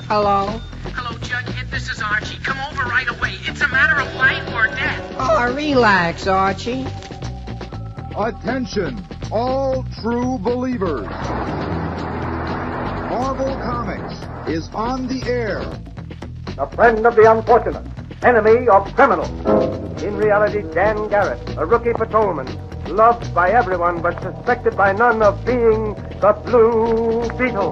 Hello? Hello, Jughead. This is Archie. Come over right away. It's a matter of life or death. Oh, relax, Archie. Attention, all true believers. Marvel Comics is on the air. A friend of the unfortunate, enemy of criminals. In reality, Dan Garrett, a rookie patrolman, loved by everyone but suspected by none of being the Blue Beetle.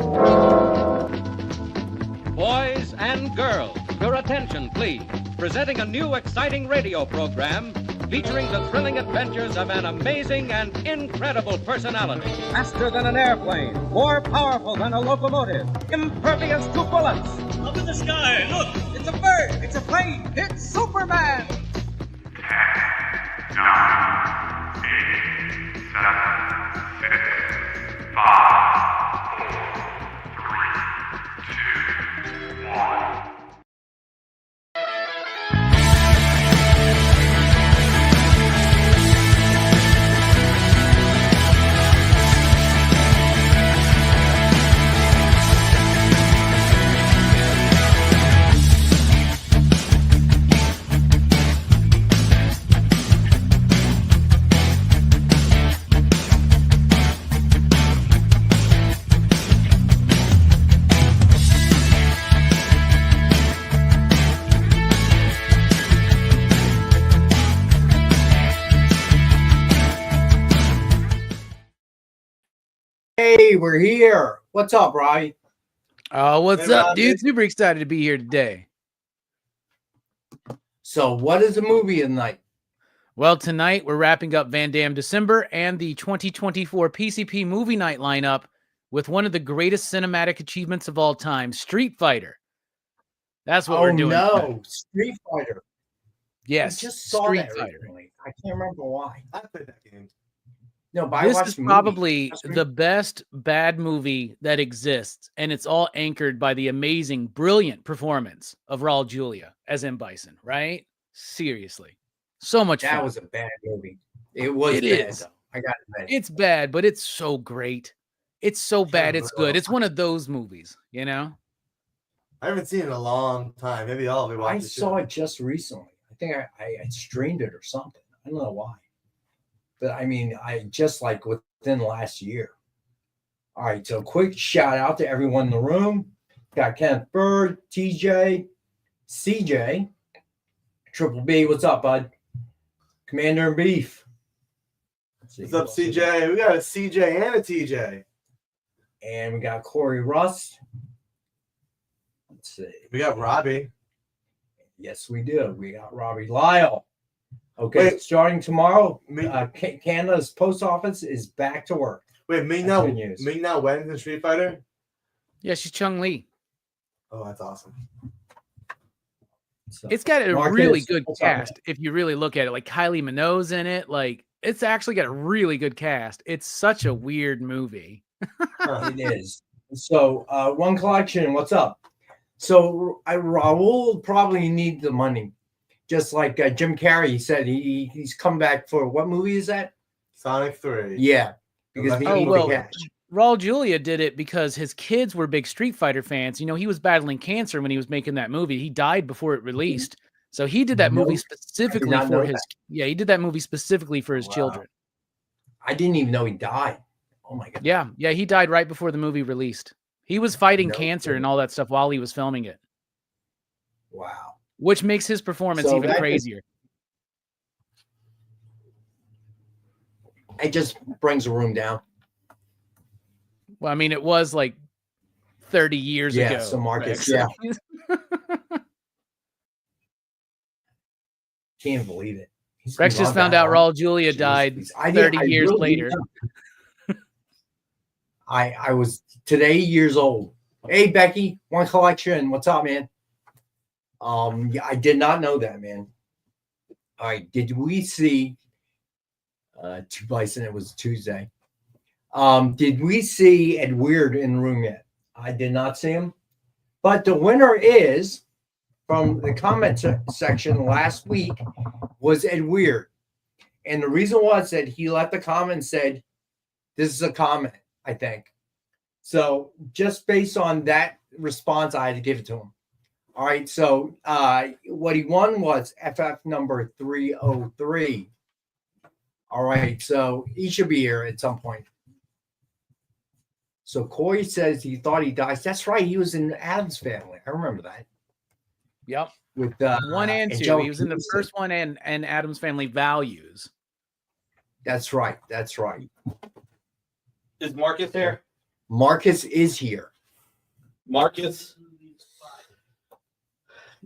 Boys and girls, your attention, please. Presenting a new exciting radio program featuring the thrilling adventures of an amazing and incredible personality. Faster than an airplane, more powerful than a locomotive, impervious to bullets. Up in the sky, look! It's a bird, it's a plane, it's Superman! 10, 9, 8, 7, 6, 5, 4, 3, 2, 1. Hey, we're here. What's up, Robbie? What's up, dude? Super excited to be here today. So, what is the movie tonight? Well, tonight we're wrapping up Van Damme December and the 2024 PCP movie night lineup with one of the greatest cinematic achievements of all time, Street Fighter. That's what we're doing. No, Street Fighter. Yes, I just saw Street that Fighter. recently. I can't remember why. I played that game. No, but I This watched is the movie. probably the best bad movie that exists, and it's all anchored by the amazing, brilliant performance of Raul Julia as M. Bison, right? Seriously. So much fun. That was a bad movie. It was It bad, is. though. I got to admit. It's bad, but it's so great. It's so bad, it's good. It's one of those movies, you know? I haven't seen it in a long time. Maybe I'll be watching I saw it just recently. I think I streamed it or something. I don't know why. But I mean, I just like within the last year. All right, so quick shout out to everyone in the room. Got Kenneth Bird, TJ, CJ, Triple B. What's up, bud? Commander in Beef. What's up, CJ? We got a CJ and a TJ. And we got Corey Russ. Let's see. We got Robbie. Yes, we do. We got Robbie Lyle. Okay, Wait. starting tomorrow, Canada's post office is back to work. Wait, Ming Na Wen's in Street Fighter? Yeah, she's Chung Li. Oh, that's awesome. So, It's got a Marcus, really good what's up, cast if you really look at it. Like Kylie Minogue's in it. Like it's actually got a really good cast. It's such a weird movie. It is. So, One Collection, what's up? So, Raul will probably need the money. Just like Jim Carrey said, he's come back for what movie is that? Sonic 3. Yeah. Because he needs the cash. Raul Julia did it because his kids were big Street Fighter fans. You know, he was battling cancer when he was making that movie. He died before it released. So he did that movie specifically for his he did that movie specifically for his children. I didn't even know he died. Oh my god. Yeah, he died right before the movie released. He was fighting cancer and all that stuff while he was filming it. Wow. Which makes his performance even crazier. It just brings the room down. Well, I mean, it was like 30 years ago. Yeah, so Marcus, Rex. yeah. Can't believe it. Rex just found out Raul Julia died 30 years later. I was today years old. Hey, Becky, One Collection. What's up, man? Yeah, I did not know that, man. All right, did we see Two Bison? It was Tuesday. Did we see Ed Weird in the room yet? I did not see him. But the winner is from the comment section last week was Ed Weird. And the reason was that he left a comment and said, this is a comment, I think. So just based on that response, I had to give it to him. All right, so what he won was FF number 303. All right, so he should be here at some point. So Corey says he thought he dies. That's right. He was in Adam's Family. I remember that. Yep. With 1 and 2. Angelica He was in the Houston. first one and Adam's Family Values. That's right. That's right. Is Marcus there? Marcus is here. Marcus,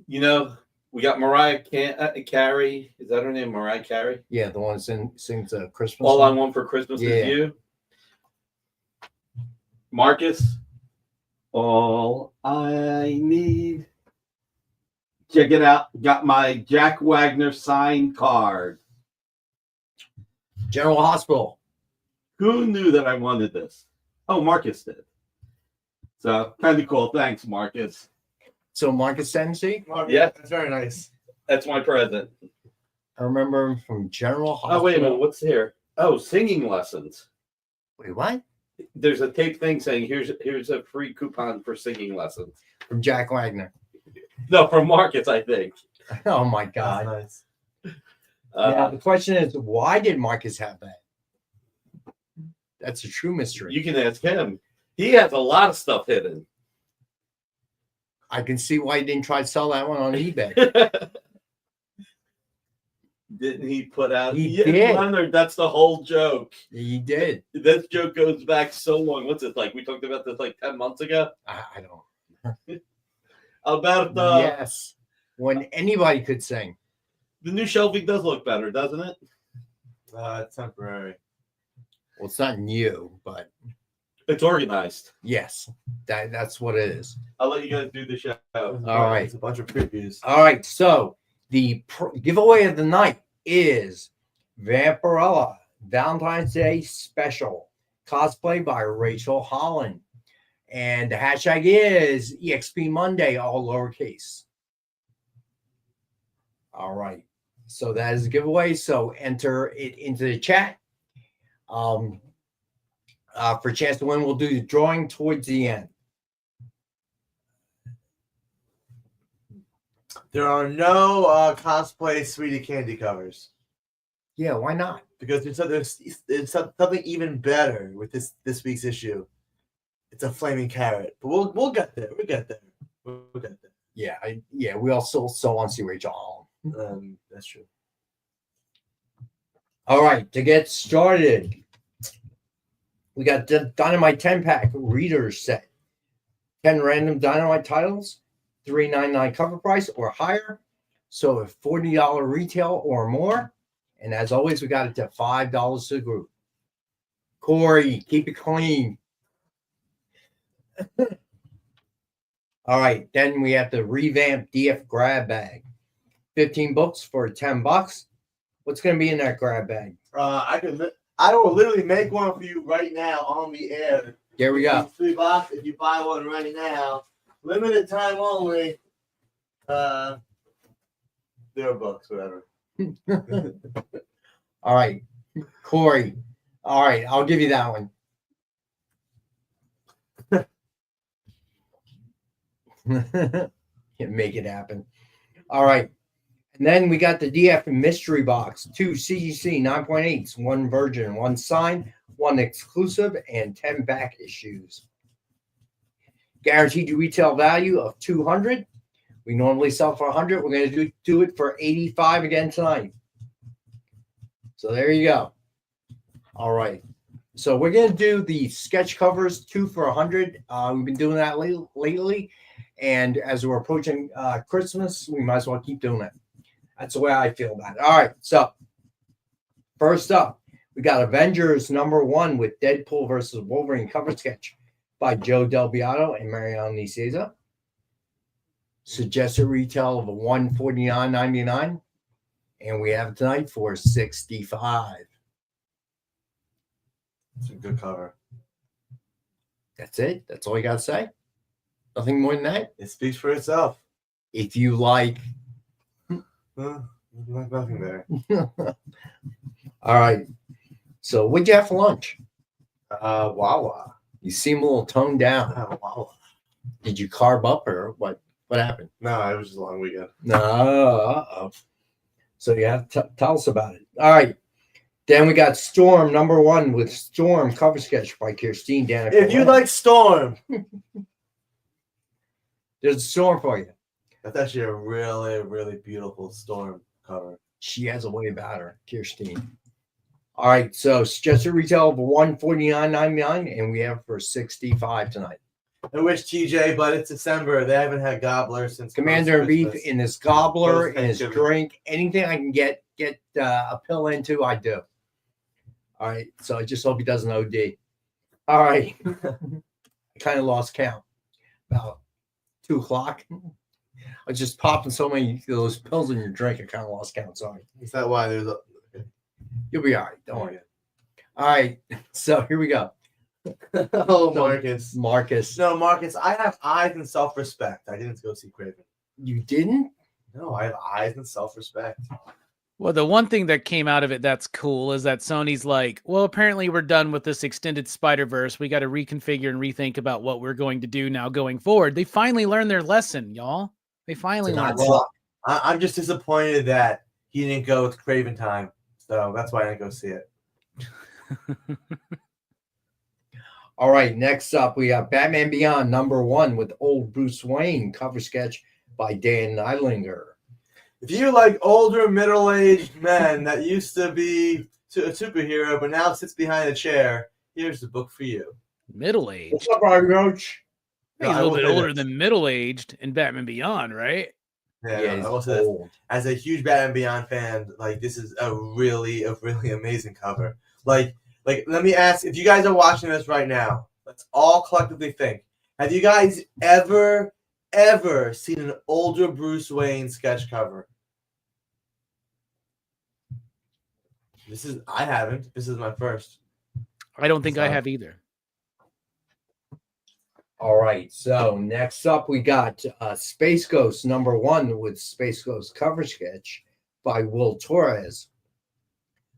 you know, we got Mariah Carey. Is that her name? Mariah Carey? Yeah, the one that sings Christmas. All song. I Want for Christmas Yeah. is You. Marcus, all I need. Check it out. Got my Jack Wagner signed card. General Hospital. Who knew that I wanted this? Oh, Marcus did. So kind of cool. Thanks, Marcus. So Marcus Sensi. Yeah, That's very nice. that's my present. I remember him from General Hospital. Oh, wait a minute. What's here? Oh, singing lessons. Wait, what? There's a tape thing saying here's a free coupon for singing lessons. From Jack Wagner. No, from Marcus, I think. Oh my That's God. nice. Now the question is, why did Marcus have that? That's a true mystery. You can ask him. He has a lot of stuff hidden. I can see why he didn't try to sell that one on eBay. Didn't he put out? He Yeah, did. Leonard, that's the whole joke. He did. This joke goes back so long. What's it like? We talked about this like 10 months ago. I don't. About the Yes. When anybody could sing. the new shelving does look better, doesn't it? It's temporary. Well, it's not new, but It's organized. yes, that's what it is. I'll let you guys do the show. All right. It's a bunch of previews. All right. So the giveaway of the night is Vampirella Valentine's Day Special cosplay by Rachel Holland. And the hashtag is EXP Monday, all lowercase. All right. So that is a giveaway. So enter it into the chat. For a chance to win, we'll do the drawing towards the end. There are no cosplay Sweetie Candy covers Yeah, why not? because there's something even better with this week's issue. It's a flaming carrot, but we'll get there. We'll get there. We'll get there. Yeah, we also want to see Rachel Holland. That's true. All right, to get started, we got the Dynamite 10-pack readers set. 10 random Dynamite titles, $3.99 cover price or higher. So at $40 retail or more. And as always, we got it to $5 to the group. Corey, keep it clean. All right, then we have the revamped DF grab bag. 15 books for $10. What's going to be in that grab bag? I will literally make one for you right now on the air. There we go. $3 if you buy one right now. Limited time only. 0 bucks, whatever. All right, Corey. All right, I'll give you that one. Can't make it happen. All right. And then we got the DF mystery box, 2 CGC 9.8s, 1 virgin, 1 signed, 1 exclusive, and 10 back issues. Guaranteed retail value of $200. We normally sell for $100. We're going to do it for $85 again tonight. So there you go. All right. So we're going to do the sketch covers, 2 for $100. We've been doing that lately. And as we're approaching Christmas, we might as well keep doing it. That's the way I feel about it. All right. So first up, we got Avengers #1 with Deadpool versus Wolverine cover sketch by Joe Del Beato and Mariano Nicieza. Suggested retail of $149.99. And we have it tonight for $65. It's a good cover. That's it. That's all you got to say. Nothing more than that. It speaks for itself. If you like. Nothing there. All right. So what'd you have for lunch? Wawa. You seem a little toned down. Wawa. Did you carb up or what? What happened? No, it was just a long weekend. No. Uh-oh. So you have to tell us about it. All right. Then we got Storm #1 with Storm cover sketch by Kirstine Dan. If you like Storm, there's a Storm for you. that's actually a really, really beautiful Storm cover. She has a way about her, Kirstine. All right, so suggested retail of $149.99, and we have for $65 tonight. I wish TJ, but it's December. They haven't had gobbler since Commander and Beef in his gobbler, in his Post-Thanksgiving. drink, anything I can get a pill into, I do. All right, so I just hope he doesn't OD. All right, I kind of lost count. About 2 o'clock. I was just popping so many of those pills in your drink, I kind of lost count. Sorry. Is that why there's a? You'll be all right. Don't worry. All right, so here we go. Oh, Marcus. Marcus. No, Marcus. I have eyes and self-respect. I didn't go see Craven. You didn't? No, I have eyes and self-respect. Well, the one thing that came out of it that's cool is that Sony's like, well, apparently we're done with this extended Spider-Verse. We got to reconfigure and rethink about what we're going to do now going forward. They finally learned their lesson, y'all. They finally learned. Well, I'm just disappointed that he didn't go with Craven time. So that's why I didn't go see it. All right, next up, we have Batman Beyond #1 with Old Bruce Wayne cover sketch by Dan Neidlinger. If you like older, middle-aged men that used to be a superhero but now sits behind a chair, here's the book for you. Middle-aged? What's up, Roach? He's a little bit older than middle-aged in Batman Beyond, right? Yeah, I will say this. As a huge Batman Beyond fan, like this is a really amazing cover. Like let me ask, if you guys are watching this right now, let's all collectively think. Have you guys ever seen an older Bruce Wayne sketch cover? I haven't. This is my first. I don't think I have either. All right, so next up we got Space Ghost #1 with Space Ghost cover sketch by Will Torres.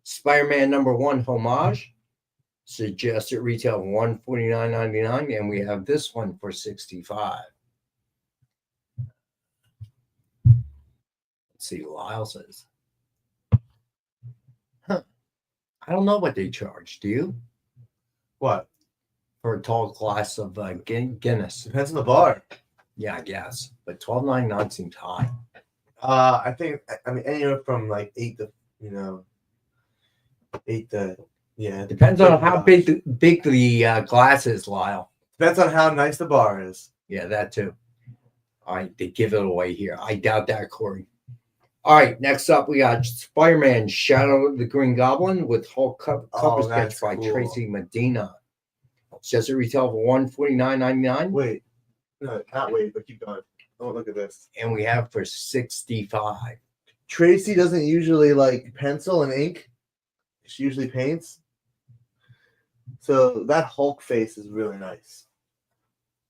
Spider-Man #1 homage, suggested retail of $149.99, and we have this one for $65. Let's see, Lyle says. Huh. I don't know what they charge. Do you? What? For a tall glass of Guinness. Depends on the bar. Yeah, I guess. But $12.99 seems high. I think, anywhere from like 8 to, 8 to, yeah. Depends on how big the glass is, Lyle. Depends on how nice the bar is. Yeah, that too. All right, they give it away here. I doubt that, Corey. All right, next up we got Spider-Man Shadow of the Green Goblin with Hulk cover sketch by Tracy Medina. Says it retail for $149.99. Wait, no, not wait, but keep going. Oh, look at this. And we have for $65. Tracy doesn't usually like pencil and ink. She usually paints. So that Hulk face is really nice.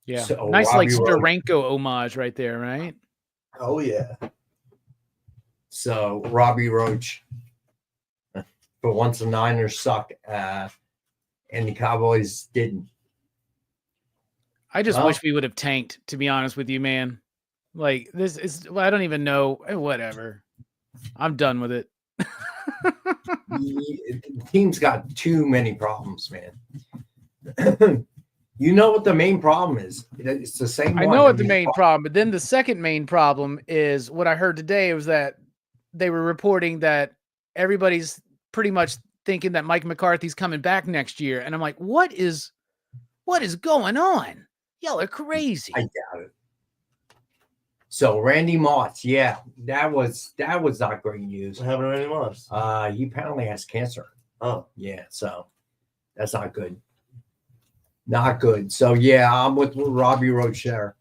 Yeah, so, nice Robbie like Steranko homage right there, right? Oh yeah. So Robbie Roach, for once the Niners suck, and the Cowboys didn't. I just wish we would have tanked, to be honest with you, man. Like this is, I don't even know. Whatever. I'm done with it. The team's got too many problems, man. You know what the main problem is? It's the same. I know what the main problem, but then the second main problem is what I heard today was that they were reporting that everybody's pretty much thinking that Mike McCarthy's coming back next year, and I'm like, what is going on? Y'all are crazy. I doubt it. So Randy Moss, yeah, that was not great news. What happened to Randy Moss? He apparently has cancer. Oh, yeah, so that's not good. Not good. So yeah, I'm with Robbie Roach there.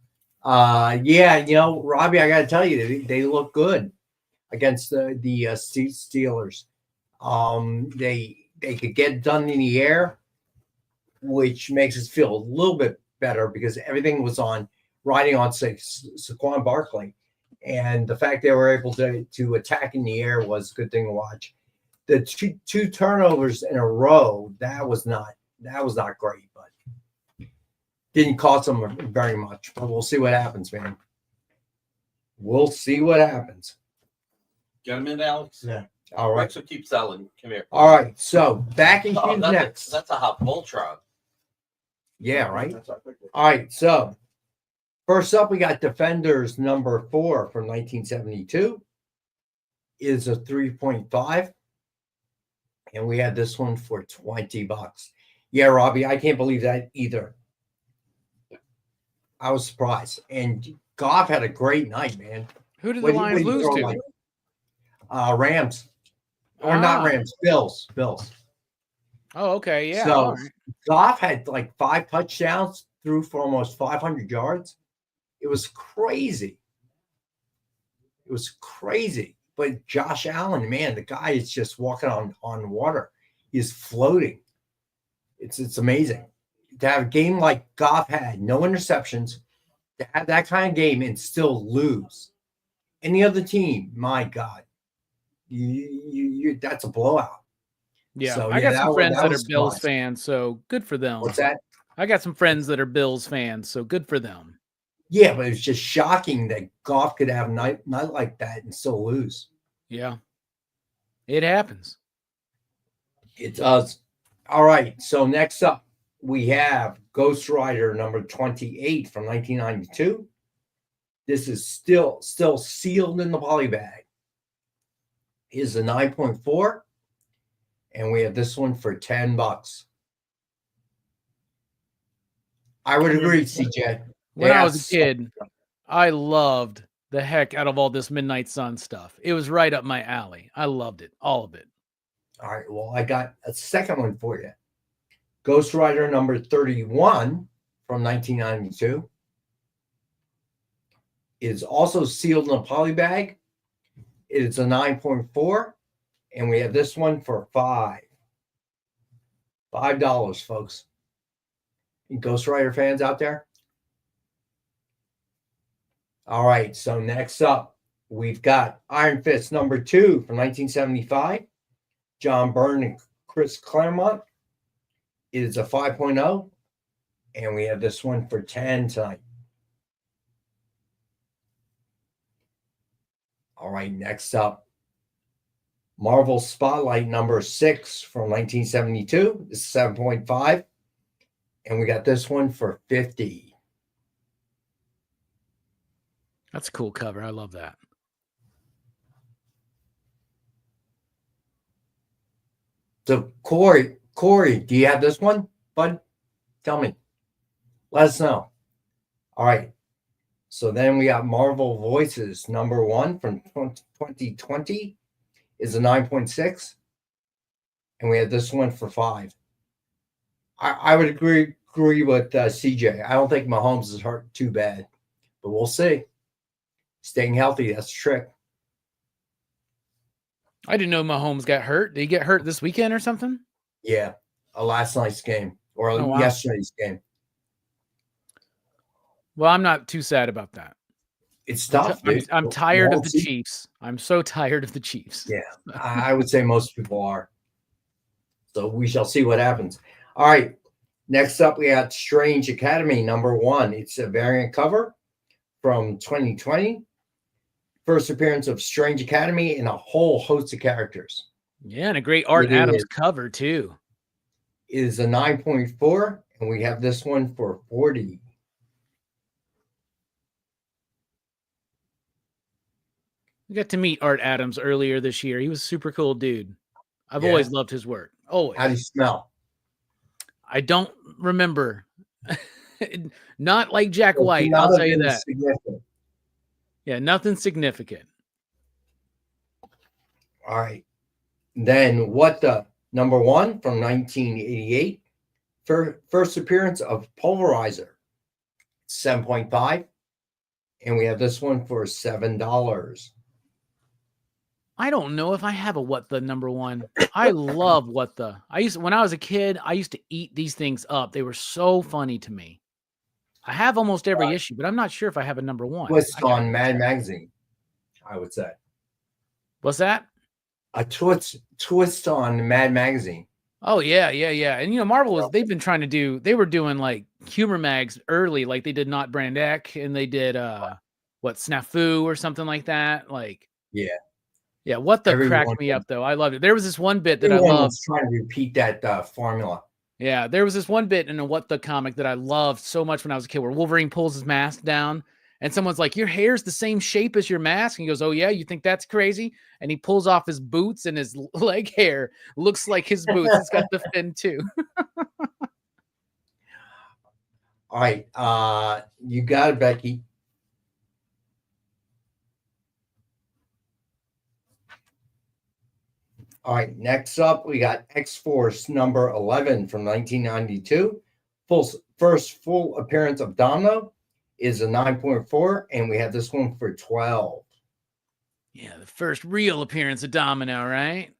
Yeah, Robbie, I got to tell you, they look good against the Steelers. They could get done in the air, which makes us feel a little bit better because everything was riding on Saquon Barkley, and the fact they were able to attack in the air was a good thing to watch. The two turnovers in a row, that was not great, but Didn't cost them very much, but we'll see what happens, man. We'll see what happens. Get them in, Alex. Yeah. All right. So keep selling. Come here. All right. So back in shoes next. That's a hot Voltron. Yeah, right. All right. So first up, we got Defenders number 4 from 1972. Is a 3.5. And we had this one for $20. Yeah, Robbie, I can't believe that either. I was surprised. And Goff had a great night, man. Who did the Lions lose to? Like, Rams. Or not Rams, Bills. Oh, okay. Yeah. So Goff had like 5 touchdowns, threw for almost 500 yards. It was crazy. But Josh Allen, man, the guy is just walking on water. He's floating. It's amazing. To have a game like Goff had, no interceptions, to have that kind of game and still lose. Any other team, my God, you that's a blowout. Yeah, so, I got some friends that are Bills surprised. fans, so good for them. What's that? I got some friends that are Bills fans, so good for them. Yeah, but it's just shocking that Goff could have a night like that and still lose. Yeah, it happens. It does. All right, so next up, we have Ghost Rider number 28 from 1992. This is still sealed in the poly bag. It is a 9.4, and we have this one for $10. I would agree, CJ. When I was a kid, I loved the heck out of all this Midnight Sun stuff. It was right up my alley. I loved it, all of it. All right, well, I got a second one for you. Ghost Rider number 31 from 1992 is also sealed in a poly bag. It is a 9.4, and we have this one for $5, folks. You Ghost Rider fans out there? All right, so next up, we've got Iron Fist number 2 from 1975. John Byrne and Chris Claremont. It is a 5.0, and we have this one for $10 tonight. All right, next up, Marvel Spotlight number 6 from 1972. This is 7.5, and we got this one for $50. That's a cool cover. I love that. So, Corey, do you have this one, bud? Tell me. Let us know. All right. So then we got Marvel Voices number 1 from 2020 is a 9.6. And we have this one for $5. I would agree with CJ. I don't think Mahomes is hurt too bad, but we'll see. Staying healthy, that's the trick. I didn't know Mahomes got hurt. Did he get hurt this weekend or something? Yeah, last night's game or yesterday's game. Well, I'm not too sad about that. It's tough. I'm tired of the Chiefs. I'm so tired of the Chiefs. Yeah, I would say most people are. So we shall see what happens. All right. Next up, we got Strange Academy number 1. It's a variant cover from 2020. First appearance of Strange Academy and a whole host of characters. Yeah, and a great Art Adams cover, too. It is a 9.4, and we have this one for $40. We got to meet Art Adams earlier this year. He was a super cool dude. I've always loved his work. Always. How do you smell? I don't remember. Not like Jack White, I'll tell you that. Yeah, nothing significant. All right. Then What the number 1 from 1988. First appearance of Polarizer. 7.5. And we have this one for $7. I don't know if I have a What the number 1. I love What the. When I was a kid, I used to eat these things up. They were so funny to me. I have almost every issue, but I'm not sure if I have a number 1. Twist on Mad Magazine, I would say. What's that? A twist on Mad Magazine. Oh, yeah. And, Marvel they've been trying to do, they were doing like humor mags early, like they did Not Brand Ec, and they did Snafu or something like that. Like, yeah. What the cracked me up though? I loved it. There was this one bit that I loved. Was trying to repeat that formula. Yeah, there was this one bit in a What the comic that I loved so much when I was a kid, where Wolverine pulls his mask down, and someone's like, "Your hair's the same shape as your mask." And he goes, "Oh yeah, you think that's crazy?" And he pulls off his boots, and his leg hair looks like his boots. It's got the fin too. All right, you got it, Becky. All right, next up, we got X-Force number 11 from 1992. First full appearance of Domino is a 9.4, and we have this one for 12. Yeah, the first real appearance of Domino, right?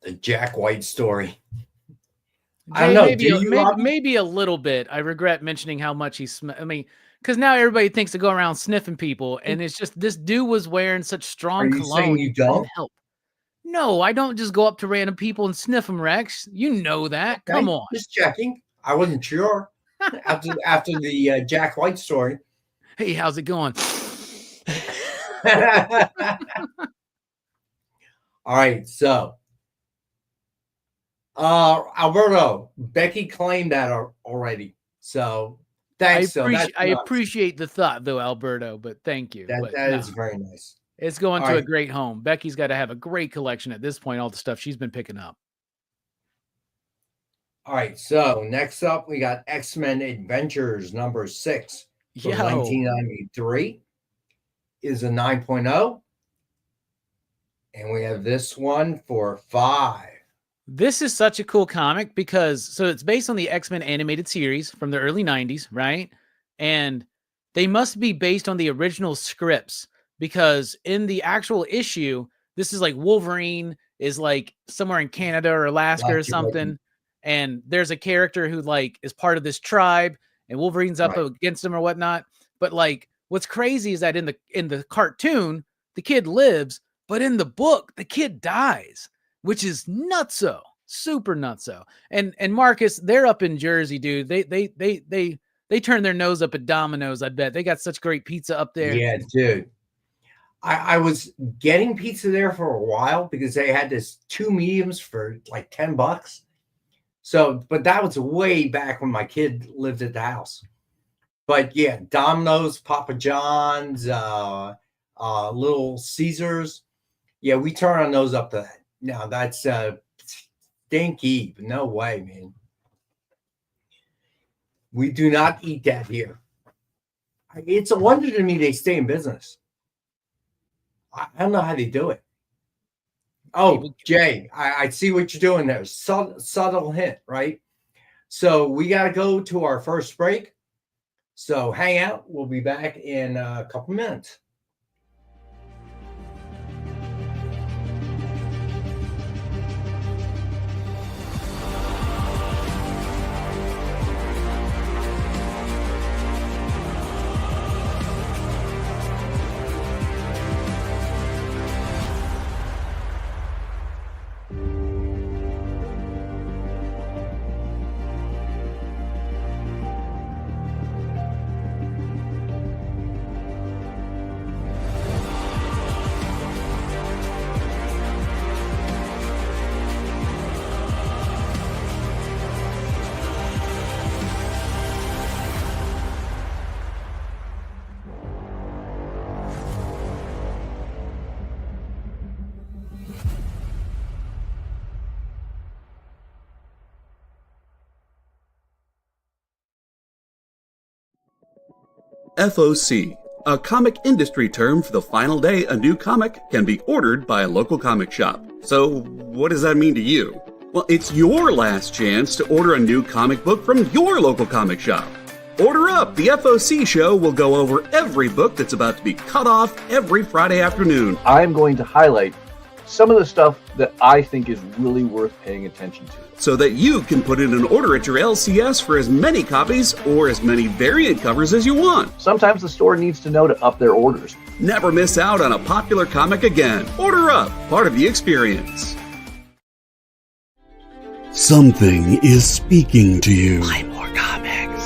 The Jack White story. I don't know. Maybe a little bit. I regret mentioning how much he I mean, because now everybody thinks to go around sniffing people, and it's just this dude was wearing such strong cologne. Saying you don't help? No, I don't just go up to random people and sniff them, Rex. You know that. Okay, come on. Just checking. I wasn't sure after the Jack White story. Hey, how's it going? All right, so Alberto, Becky claimed that already. So thanks. I appreciate the thought, though, Alberto. But thank you. That is very nice. It's going to a great home. Becky's got to have a great collection at this point. All the stuff she's been picking up. All right. So next up, we got X-Men Adventures number 6 from 1993. Is a 9.0. And we have this one for 5. This is such a cool comic because it's based on the X-Men animated series from the early 90s, right? And they must be based on the original scripts, because in the actual issue, this is like Wolverine is like somewhere in Canada or Alaska or something. And there's a character who like is part of this tribe, and Wolverine's up against him or whatnot. But like, what's crazy is that in the cartoon, the kid lives, but in the book, the kid dies, which is nutso, super nutso. And Marcus, they're up in Jersey, dude. They turn their nose up at Domino's. I bet they got such great pizza up there. Yeah, dude. I was getting pizza there for a while because they had this 2 mediums for like $10. So, but that was way back when my kid lived at the house. But yeah, Domino's, Papa John's, Little Caesars. Yeah, we turn our nose up to that. Now that's stinky. No way, man. We do not eat that here. It's a wonder to me they stay in business. I don't know how they do it. Oh, Jay, I see what you're doing there. Subtle hint, right? So we got to go to our first break. So hang out. We'll be back in a couple minutes. FOC, a comic industry term for the final day a new comic can be ordered by a local comic shop. So, what does that mean to you? Well, it's your last chance to order a new comic book from your local comic shop. Order up! The FOC show will go over every book that's about to be cut off every Friday afternoon. I'm going to highlight some of the stuff that I think is really worth paying attention to, so that you can put in an order at your LCS for as many copies or as many variant covers as you want. Sometimes the store needs to know to up their orders. Never miss out on a popular comic again. Order up, part of the experience. Something is speaking to you.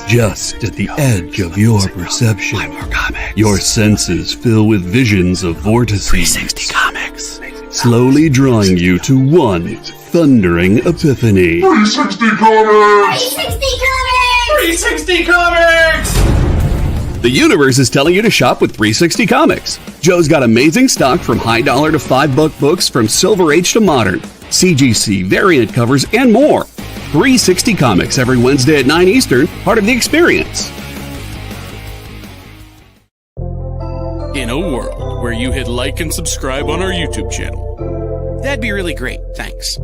Just at the edge of your perception. Your senses fill with visions of vortices. 360 Comics. Slowly drawing you to one thundering epiphany. 360 Comics! 360 Comics! The universe is telling you to shop with 360 Comics. Joe's got amazing stock from high dollar to $5 books from Silver Age to modern, CGC, variant covers, and more. 360 Comics every Wednesday at 9 Eastern, part of the experience. In a world where you hit like and subscribe on our YouTube channel, that'd be really great. Thanks.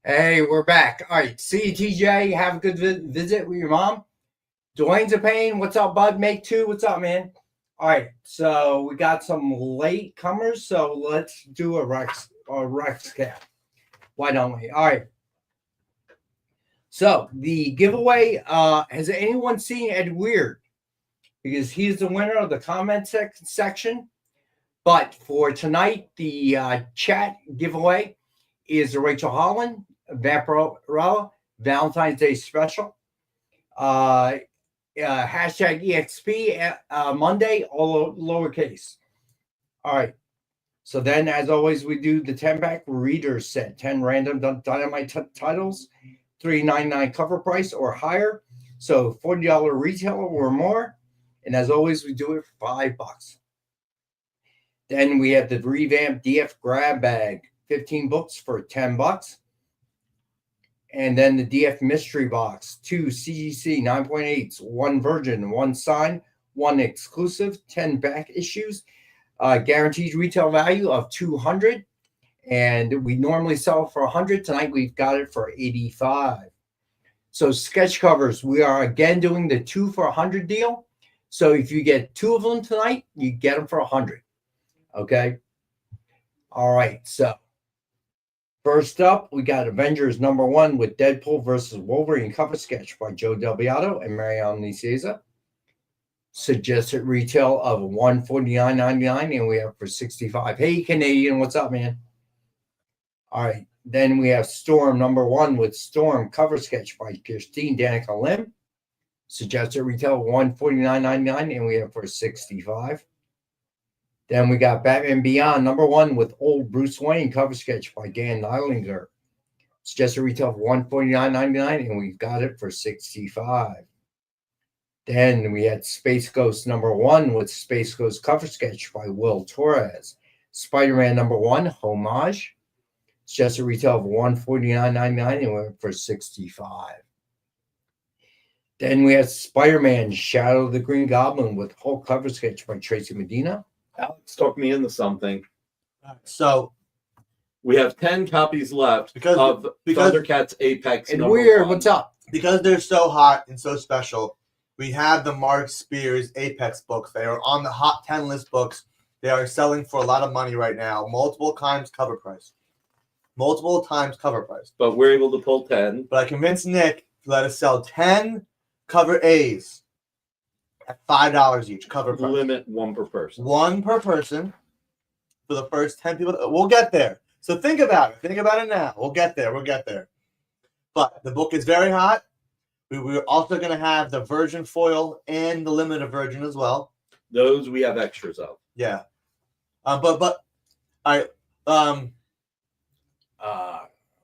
Hey, we're back. All right, see you, TJ. Have a good visit with your mom. Dwayne's a pain. What's up, bud? Make two. What's up, man? All right, so we got some late comers, so let's do a Rex cap. Why don't we? All right. So the giveaway, has anyone seen Ed Weird? Because he's the winner of the comment section. But for tonight, the chat giveaway is the Rachel Holland Vampirella Valentine's Day special. Hashtag EXP Monday, all lowercase. All right. So then, as always, we do the 10-pack reader set. 10 random Dynamite titles, $3.99 cover price or higher. So $40 retail or more. And as always, we do it for $5. Then we have the revamped DF grab bag. 15 books for $10. And then the DF mystery box, 2 CGC 9.8s, 1 virgin, 1 sign, 1 exclusive, 10 back issues, guaranteed retail value of $200. And we normally sell for $100. Tonight we've got it for $85. So sketch covers, we are again doing the 2 for $100 deal. So if you get 2 of them tonight, you get them for $100. Okay. All right. So first up, we got Avengers #1 with Deadpool versus Wolverine cover sketch by Joe Del Beato and Marianne Nicieza. Suggested retail of $149.99, and we have for $65. Hey, Canadian, what's up, man? All right. Then we have Storm #1 with Storm cover sketch by Christine Danica Lim. Suggested retail of $149.99, and we have for $65. Then we got Batman Beyond #1 with Old Bruce Wayne cover sketch by Dan Neilinger. Suggested retail of $149.99, and we've got it for $65. Then we had Space Ghost #1 with Space Ghost cover sketch by Will Torres. Spider-Man #1 Homage. Suggested retail of $149.99, and went for $65. Then we had Spider-Man Shadow of the Green Goblin with Hulk cover sketch by Tracy Medina. Alex talked me into something. So we have 10 copies left of Thundercats Apex. And Weird, what's up? Because they're so hot and so special, we have the Mark Spears Apex books. They are on the Hot 10 list books. They are selling for a lot of money right now. Multiple times cover price. But we're able to pull 10. But I convinced Nick to let us sell 10 cover A's at $5 each cover price. Limit 1 per person. 1 per person for the first 10 people. We'll get there. So think about it. Think about it now. We'll get there. But the book is very hot. We're also going to have the virgin foil and the limited virgin as well. Those we have extras of. Yeah. But all right.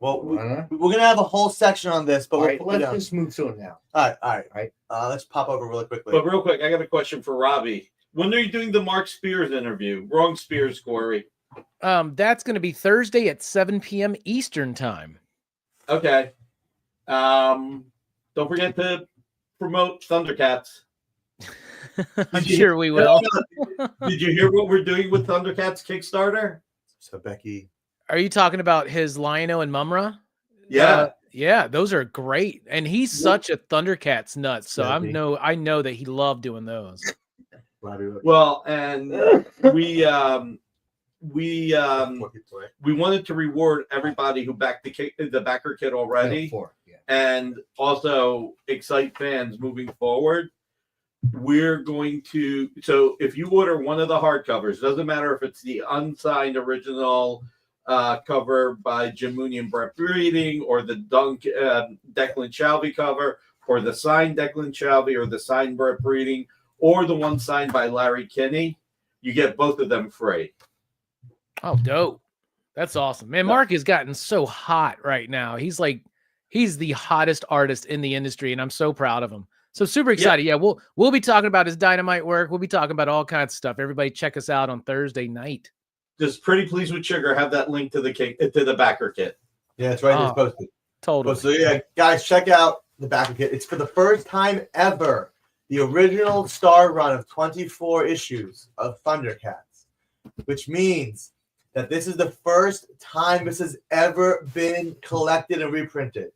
Well, we're going to have a whole section on this, but let's just move to it now. All right. Let's pop over really quickly. But real quick, I got a question for Robbie. When are you doing the Mark Spears interview? Wrong Spears, Corey. That's going to be Thursday at 7 p.m. Eastern time. Okay. Don't forget to promote Thundercats. I'm sure we will. Did you hear what we're doing with Thundercats Kickstarter? So Becky, are you talking about his Lion-O and Mumra? Yeah. Yeah, those are great. And he's such a Thundercats nut. So I know that he loved doing those. Well, and we wanted to reward everybody who backed the backer kit already, and also excite fans moving forward. We're going to, so if you order one of the hardcovers, doesn't matter if it's the unsigned original cover by Jim Mooney and Brett Breeding, or the Declan Shalvey cover, or the signed Declan Shalvey, or the signed Brett Breeding, or the one signed by Larry Kinney, you get both of them free. Oh, dope. That's awesome. Man, Mark has gotten so hot right now. He's the hottest artist in the industry, and I'm so proud of him. So super excited. Yeah, we'll be talking about his Dynamite work. We'll be talking about all kinds of stuff. Everybody check us out on Thursday night. Just Pretty Please with Sugar have that link to the backer kit. Yeah, it's right there posted. Totally. So yeah, guys, check out the backer kit. It's for the first time ever the original star run of 24 issues of Thundercats, which means that this is the first time this has ever been collected and reprinted.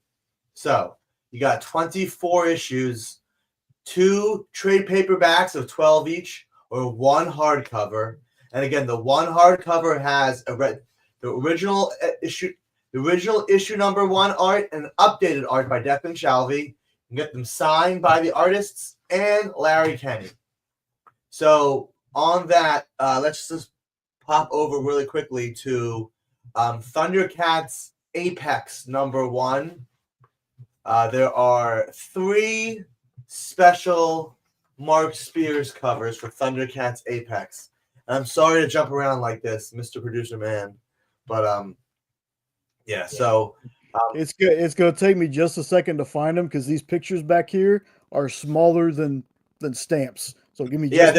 So you got 24 issues, 2 trade paperbacks of 12 each, or 1 hardcover. And again, the 1 hardcover has the original issue number 1 art and updated art by Declan Shalvey. You can get them signed by the artists and Larry Kinney. So on that, let's just pop over really quickly to Thundercats Apex number 1. There are 3 special Mark Spears covers for Thundercats Apex. And I'm sorry to jump around like this, Mr. Producer Man, but yeah. So it's good. It's going to take me just a second to find them because these pictures back here are smaller than stamps. So give me just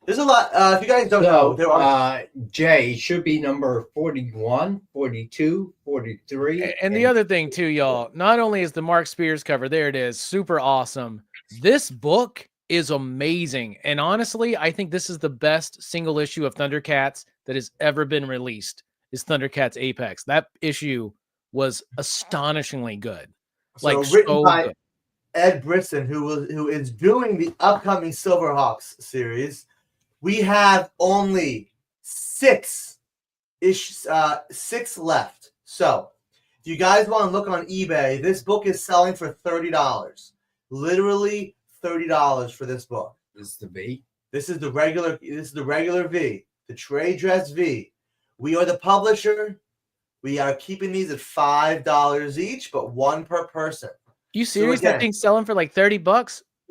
there's a lot. If you guys don't know, there are Jay should be number 41, 42, 43. And the other thing too, y'all, not only is the Mark Spears cover, there it is, super awesome. This book is amazing. And honestly, I think this is the best single issue of Thundercats that has ever been released, is Thundercats Apex. That issue was astonishingly good. Written by good. Ed Brisson, who is doing the upcoming Silverhawks series. We have only 6 left. So if you guys want to look on eBay, this book is selling for $30. Literally $30 for this book. This is the V. This is the regular V, the trade dress V. We are the publisher. We are keeping these at $5 each, but 1 per person. You serious? So again, that thing's selling for like $30?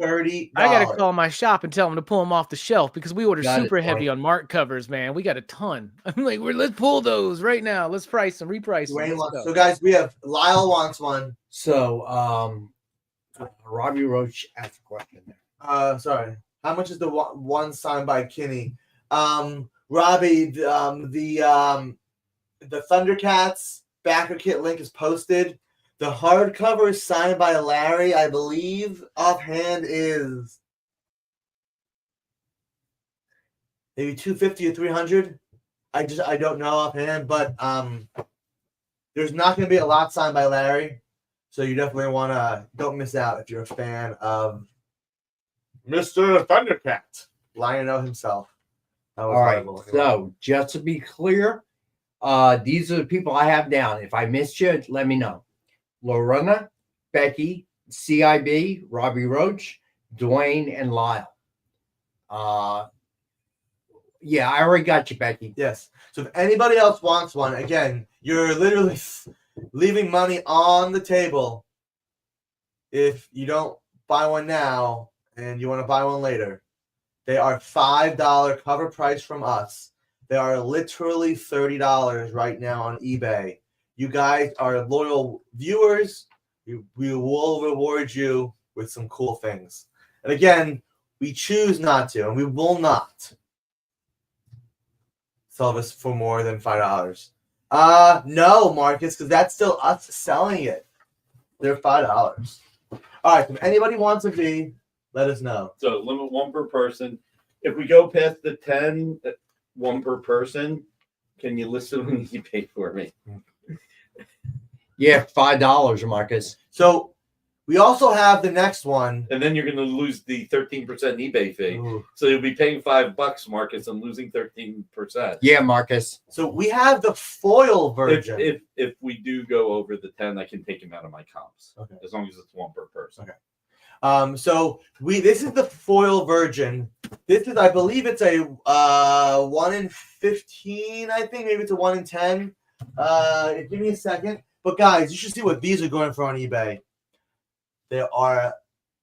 $30. I gotta call my shop and tell them to pull them off the shelf because we order super heavy on Mark covers, man. We got a ton. I'm like, let's pull those right now. Let's price them, reprice them. So guys, we have Lyle wants one. So Robbie Roach asked a question there. Sorry. How much is the one signed by Kinney? Robbie, the Thundercats backer kit link is posted. The hardcover is signed by Larry, I believe. Offhand is maybe $250 or $300. I don't know offhand, but there's not going to be a lot signed by Larry, so you definitely don't miss out if you're a fan of Mr. Thundercat, Lion-O himself. All right. So just to be clear, these are the people I have down. If I missed you, let me know. Lorena, Becky, CIB, Robbie Roach, Dwayne, and Lyle. Yeah, I already got you, Becky. Yes. So if anybody else wants one, again, you're literally leaving money on the table if you don't buy one now and you want to buy one later. They are $5 cover price from us. They are literally $30 right now on eBay. You guys are loyal viewers. We will reward you with some cool things. And again, we choose not to, and we will not sell this for more than $5. No, Marcus, because that's still us selling it. They're $5. All right. If anybody wants a V, let us know. So limit 1 per person. If we go past the 10, 1 per person, can you list it on eBay for me? Yeah, $5, Marcus. So we also have the next one. And then you're going to lose the 13% eBay fee. Ooh. So you'll be paying $5, Marcus, and losing 13%. Yeah, Marcus. So we have the foil version. If we do go over the 10, I can take him out of my comps. Okay. As long as it's 1 per person. Okay. So this is the foil version. This is, I believe, it's a 1 in 15. I think maybe it's a 1 in 10. Give me a second. But guys, you should see what these are going for on eBay. They are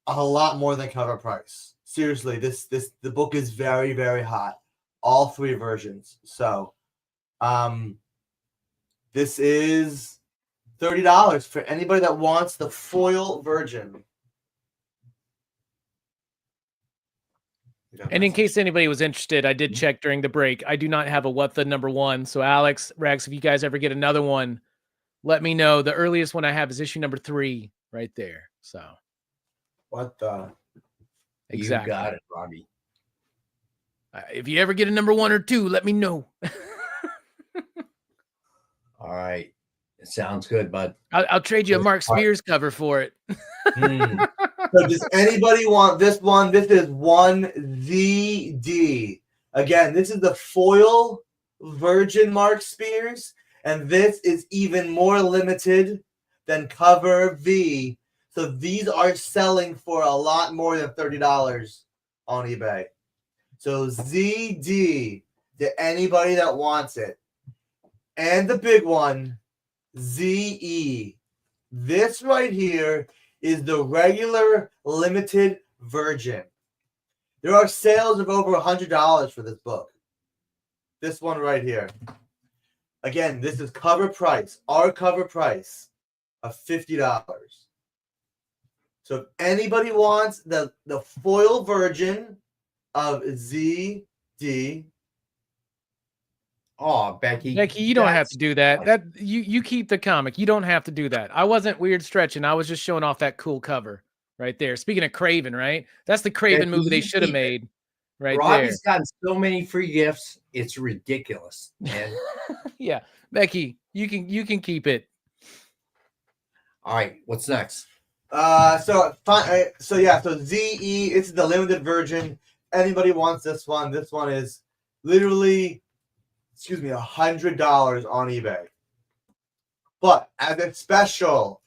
a lot more than cover price. Seriously, the book is very, very hot. All 3 versions. So, this is $30 for anybody that wants the foil version. And in case anybody was interested, I did check during the break. I do not have a What the #1. So Alex, Rex, if you guys ever get another one, let me know. The earliest one I have is issue number 3 right there. So what the? Exactly. You got it, Robbie. If you ever get a #1 or 2, let me know. All right. It sounds good, bud. I'll trade you a Mark Spears cover for it. So does anybody want this one? This is 1ZD. Again, this is the foil Virgin Mark Spears, and this is even more limited than cover V. So these are selling for a lot more than $30 on eBay. So ZD to anybody that wants it. And the big one, ZE. This right here is the regular limited version. There are sales of over $100 for this book. This one right here. Again, this is cover price, our cover price of $50. So if anybody wants the foil version of ZD. Oh, Becky. Becky, you don't have to do that. That you keep the comic. You don't have to do that. I wasn't weird stretching. I was just showing off that cool cover right there. Speaking of Craven, right? That's the Craven movie they should have made. Right Robbie's gotten so many free gifts. It's ridiculous, man. Yeah. Becky, you can keep it. All right, what's next? So ZE, it's the limited version. Anybody wants this one? This one is literally, $100 on eBay. But as a special,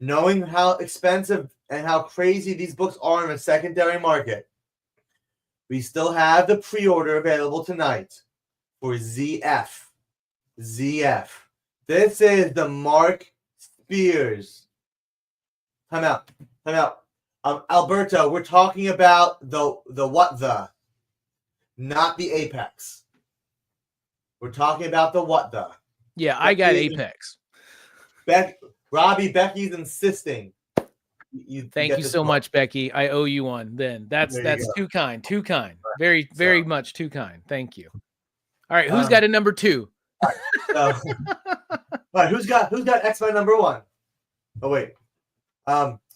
knowing how expensive and how crazy these books are in the secondary market, we still have the pre-order available tonight for ZF. ZF. This is the Mark Spears. Time out. Alberto, we're talking about the what the, not the Apex. We're talking about the what the. Yeah, I got Apex. Robbie, Becky's insisting. Thank you so much, Becky. I owe you one. Then that's too kind. Too kind. Very much too kind. Thank you. All right, who's got a #2? All right, who's got X-Men #1? Oh wait.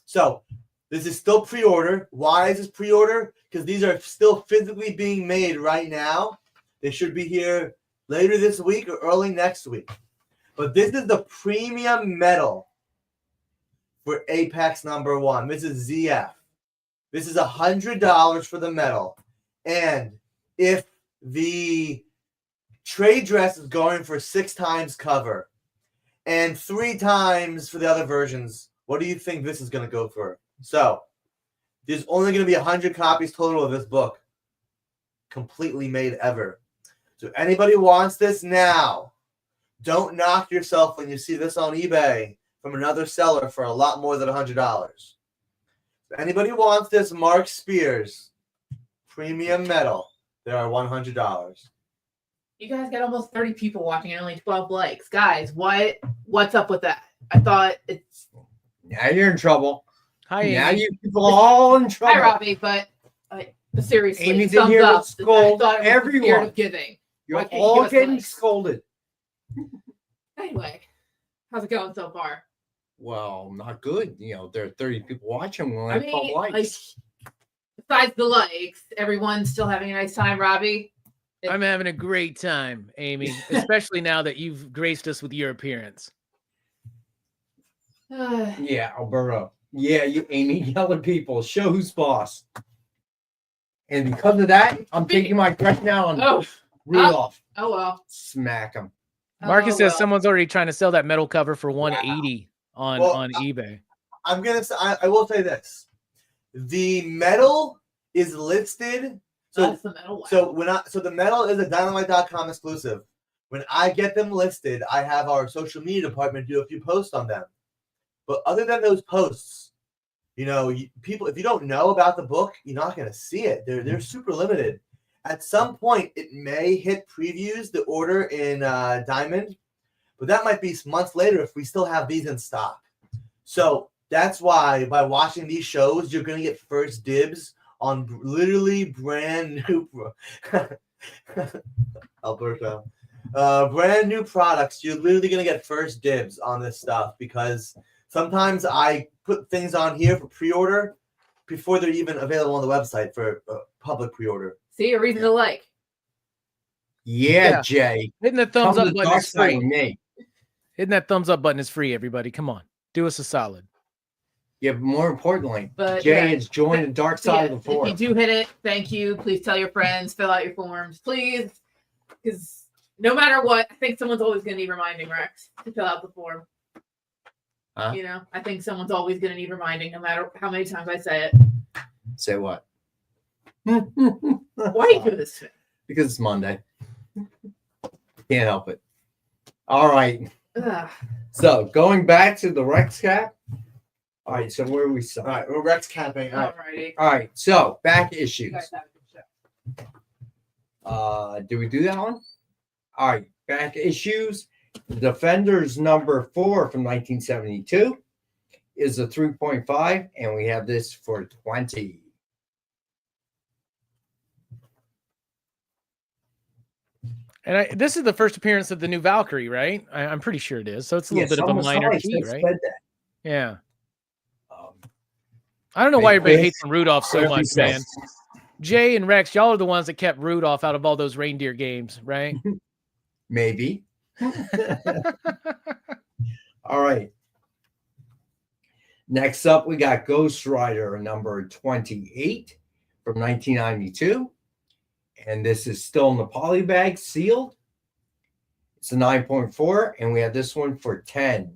So this is still pre-order. Why is this pre-order? Because these are still physically being made right now. They should be here later this week or early next week. But this is the premium metal for Apex #1. This is ZF. This is $100 for the metal. And if the trade dress is going for 6 times cover and 3 times for the other versions, what do you think this is going to go for? So there's only going to be 100 copies total of this book. Completely made ever. So anybody wants this now, don't knock yourself when you see this on eBay from another seller for a lot more than $100. If anybody wants this Mark Spears premium metal, they are $100. You guys got almost 30 people watching and only 12 likes. Guys, what's up with that? I thought it's... Now you're in trouble. Hi, now Amy. you people are all in trouble. Hi, Robbie, but seriously, Amy's in thumbs here to up. scold I thought it was the everyone. spirit of giving. You're Why can't you all give us getting likes? scolded. Anyway, how's it going so far? Well, not good. There are 30 people watching. We only have 12 likes. Besides the likes, everyone's still having a nice time, Robbie. I'm having a great time, Amy, especially now that you've graced us with your appearance. Yeah, Alberto. Yeah, Amy, yell at people. Show who's boss. And because of that, I'm taking my crush now on Rudolph. Oh, well. Smack him. Marcus says someone's already trying to sell that metal cover for $180 on eBay. I'm gonna say I will say this: the metal is listed. So That's the metal. So the metal is a Dynamite.com exclusive. When I get them listed, I have our social media department do a few posts on them. But other than those posts, people, if you don't know about the book, you're not gonna see it. They're super limited. At some point, it may hit previews, the order in Diamond, but that might be months later if we still have these in stock. So that's why by watching these shows, you're going to get first dibs on literally brand new Alberto. Brand new products. You're literally going to get first dibs on this stuff because sometimes I put things on here for pre-order before they're even available on the website for public pre-order. See, a reason to like. Yeah, Jay. Hitting the thumbs up button is free. Me. Hitting that thumbs up button is free, everybody. Come on. Do us a solid. Yeah, but more importantly, Jay has joined the dark side of the force. If you do hit it, thank you. Please tell your friends, fill out your forms, please. Because no matter what, I think someone's always going to need reminding, Rex, to fill out the form. Huh? I think someone's always going to need reminding, no matter how many times I say it. Say what? Why you do this? Because it's Monday. Can't help it. All right. Ugh. So going back to the Rex cap. All right. So where are we? All right, we're Rex capping. Alrighty. All right. So back issues. You guys have a good show. Did we do that one? All right. Back issues. Defenders number 4 from 1972 is a 3.5, and we have this for 20. And this is the first appearance of the new Valkyrie, right? I'm pretty sure it is. So it's a little bit of a minor key, right? Yeah. I don't know why everybody hates on Rudolph so much, man. Jay and Rex, y'all are the ones that kept Rudolph out of all those reindeer games, right? Maybe. All right. Next up, we got Ghost Rider number 28 from 1992. And this is still in the poly bag, sealed. It's a 9.4, and we have this one for 10.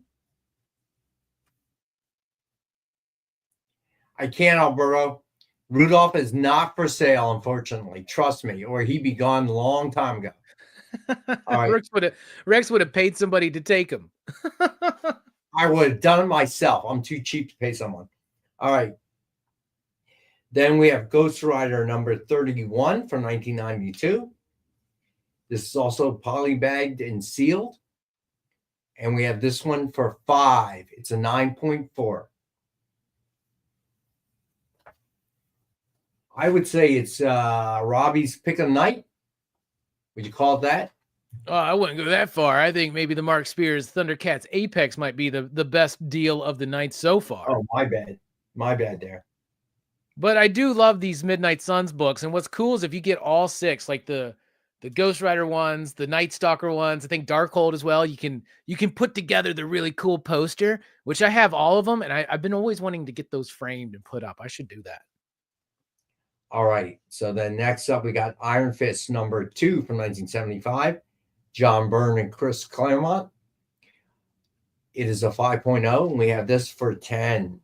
I can't, Alberto. Rudolph is not for sale, unfortunately. Trust me, or he'd be gone a long time ago. All right. Rex would have paid somebody to take him. I would have done it myself. I'm too cheap to pay someone. All right. Then we have Ghost Rider number 31 from 1992. This is also polybagged and sealed. And we have this one for 5. It's a 9.4. I would say it's Robbie's pick of the night. Would you call it that? Oh, I wouldn't go that far. I think maybe the Mark Spears Thundercats Apex might be the best deal of the night so far. Oh, my bad. My bad there. But I do love these Midnight Suns books. And what's cool is if you get all 6, like the Ghost Rider ones, the Night Stalker ones, I think Darkhold as well, you can put together the really cool poster, which I have all of them. And I've been always wanting to get those framed and put up. I should do that. All right. So then next up, we got Iron Fist number 2 from 1975. John Byrne and Chris Claremont. It is a 5.0, and we have this for 10.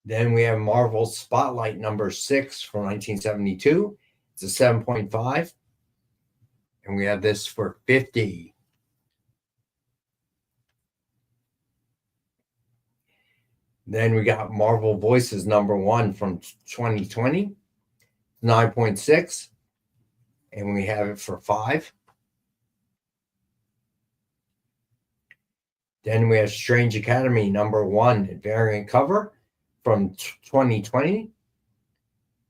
Then we have Marvel Spotlight number 6 from 1972. It's a 7.5. And we have this for 50. Then we got Marvel Voices number 1 from 2020. 9.6. And we have it for 5. Then we have Strange Academy number 1 variant cover from 2020.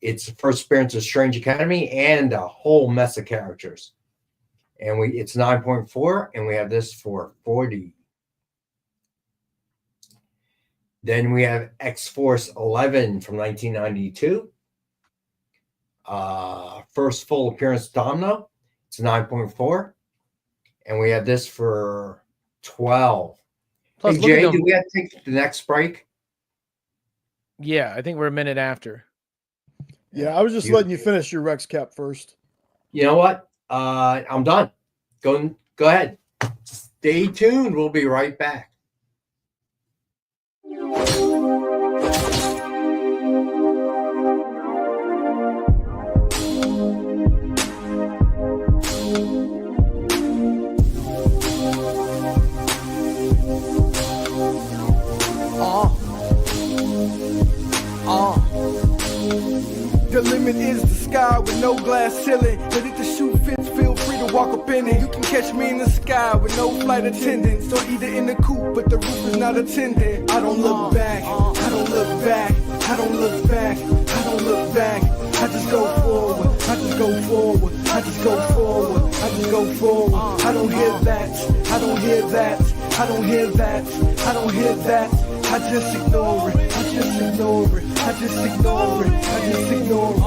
It's the first appearance of Strange Academy and a whole mess of characters. And it's 9.4, and we have this for 40. Then we have X-Force 11 from 1992. First full appearance Domino. It's 9.4. And we have this for 12. Plus, hey, Jay, do we have to take the next break? Yeah, I think we're a minute after. Yeah, I was just letting you finish your Rex cap first. You know what? I'm done. Go ahead. Stay tuned. We'll be right back. The limit is the sky with no glass ceiling. But if the shoe fits, feel free to walk up in it. You can catch me in the sky with no flight attendants, or either in the coupe, but the roof is not attended. I don't look back, I don't look back, I don't look back, I don't look back. I just go forward, I just go forward, I just go forward, I just go forward. I don't hear that, I don't hear that, I don't hear that, I don't hear that. I just ignore it, I just ignore it, I just ignore it, I just ignore it.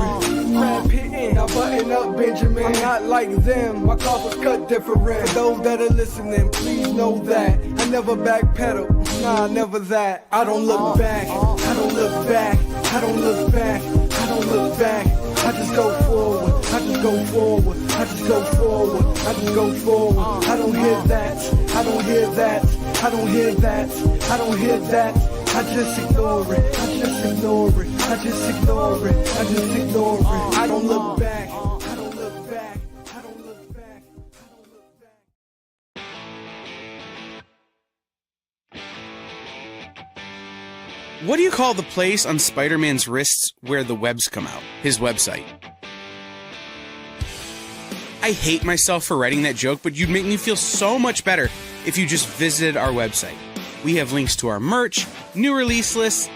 Rap hitting, I button up Benjamin. I'm not like them, my cloth was cut different. For those that are listening, please know that I never backpedal, nah, never that. I don't look back, I don't look back, I don't look back, I don't look back. I just go forward, I just go forward, I just go forward, I just go forward. I don't hear that, I don't hear that, I don't hear that, I don't hear that. I just ignore it, I just ignore it, I just ignore it, I just ignore it. I don't look back, I don't look back, I don't look back, I don't look back. What do you call the place on Spider-Man's wrists where the webs come out? His website. I hate myself for writing that joke, but you'd make me feel so much better if you just visited our website. We have links to our merch, new release lists,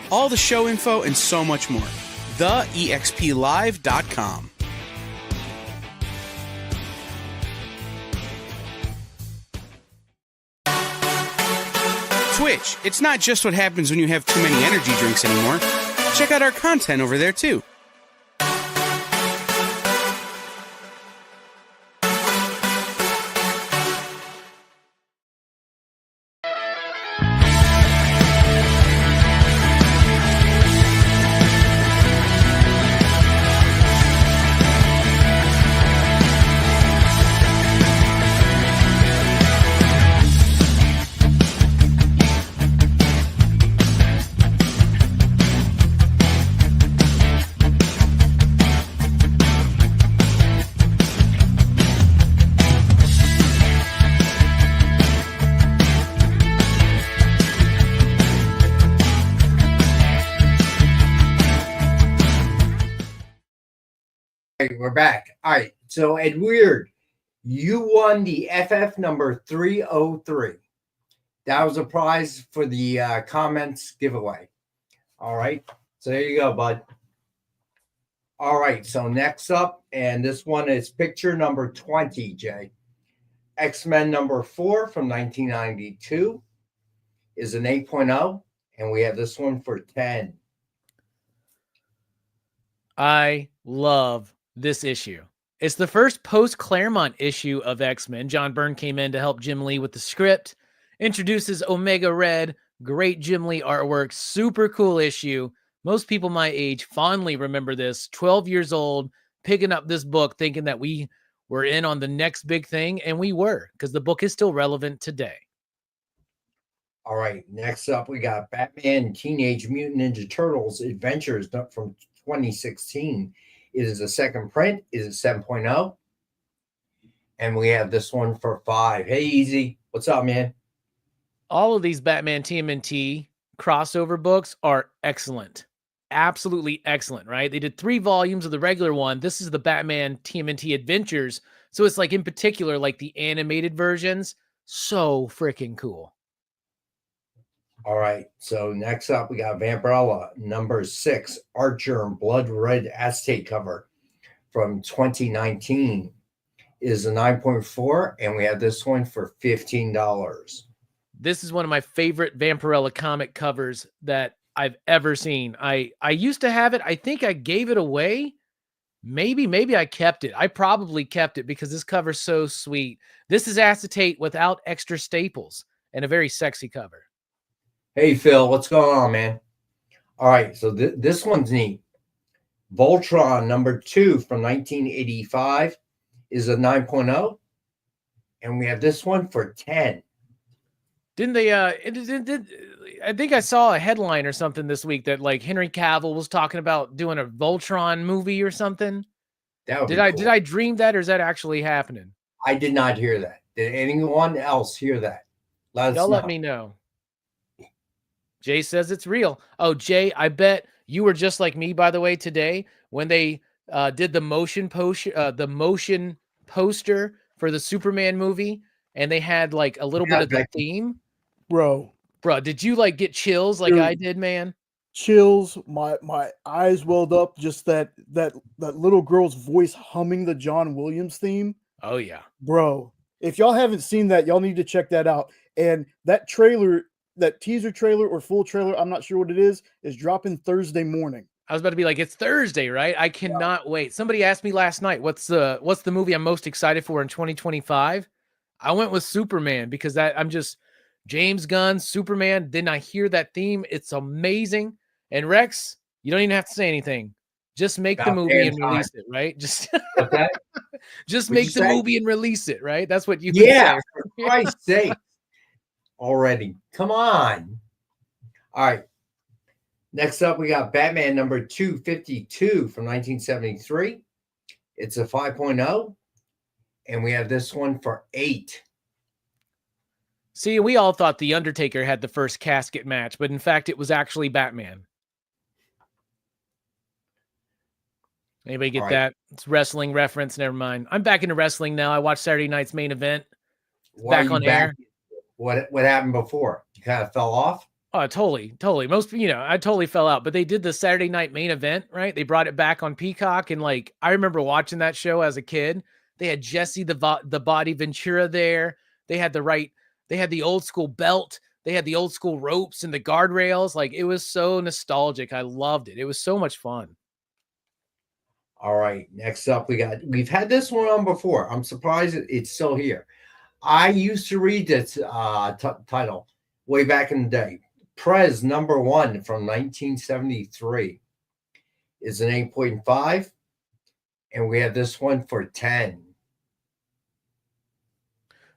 all the show info, and so much more. TheEXPLive.com. Twitch. It's not just what happens when you have too many energy drinks anymore. Check out our content over there, too. We're back. All right. So, Ed Weird, you won the FF number 303. That was a prize for the comments giveaway. All right. So, there you go, bud. All right. So, next up, and this one is picture number 20, Jay. X-Men number 4 from 1992 is an 8.0, and we have this one for 10. I love this issue. It's the first post-Claremont issue of X-Men. John Byrne came in to help Jim Lee with the script, introduces Omega Red, great Jim Lee artwork, super cool issue. Most people my age fondly remember this, 12 years old, picking up this book, thinking that we were in on the next big thing, and we were, because the book is still relevant today. All right, next up, we got Batman Teenage Mutant Ninja Turtles Adventures from 2016. It is a second print. It is 7.0. And we have this one for 5. Hey, Easy. What's up, man? All of these Batman TMNT crossover books are excellent. Absolutely excellent, right? They did 3 volumes of the regular one. This is the Batman TMNT Adventures. So it's like, in particular, like the animated versions. So freaking cool. All right. So next up, we got Vampirella number 6, Archer and Blood Red Acetate cover from 2019. is a 9.4, and we have this one for $15. This is one of my favorite Vampirella comic covers that I've ever seen. I used to have it. I think I gave it away. Maybe I kept it. I probably kept it because this cover's so sweet. This is acetate without extra staples and a very sexy cover. Hey, Phil, what's going on, man? All right, so this one's neat. Voltron number 2 from 1985 is a 9.0, and we have this one for 10. Didn't they? I think I saw a headline or something this week that like Henry Cavill was talking about doing a Voltron movie or something. That would did be I cool. did I dream that, or is that actually happening? I did not hear that. Did anyone else hear that? Y'all let me know. Jay says it's real. Oh, Jay, I bet you were just like me, by the way, today when they did the motion poster for the Superman movie, and they had like a little bit of the theme. Bro, did you like get chills like Dude. I did, man? Chills, my eyes welled up. Just that little girl's voice humming the John Williams theme. Oh yeah, bro. If y'all haven't seen that, y'all need to check that out. And that trailer, that teaser trailer or full trailer, I'm not sure what it is dropping Thursday morning. I was about to be like, it's Thursday, right? I cannot wait. Somebody asked me last night, what's the movie I'm most excited for in 2025? I went with Superman because I'm just James Gunn, Superman. Then I hear that theme. It's amazing. And Rex, you don't even have to say anything. Just make the movie and release it, right? Just make the movie and release it, right? That's what you Yeah, say. for Christ's sake. Already. Come on. All right. Next up, we got Batman number 252 from 1973. It's a 5.0. And we have this one for 8. See, we all thought The Undertaker had the first casket match, but in fact, it was actually Batman. Anybody get that? It's wrestling reference. Never mind. I'm back into wrestling now. I watched Saturday night's main event. It's back on air. What happened before? You kind of fell off? Oh, totally. Most, I totally fell out, but they did the Saturday night main event, right? They brought it back on Peacock. And like, I remember watching that show as a kid. They had Jesse, the Body Ventura there. They had the old school belt. They had the old school ropes and the guardrails. Like, it was so nostalgic. I loved it. It was so much fun. All right. Next up, we've had this one on before. I'm surprised it's still here. I used to read this title way back in the day. Prez number 1 from 1973 is an 8.5. And we have this one for 10.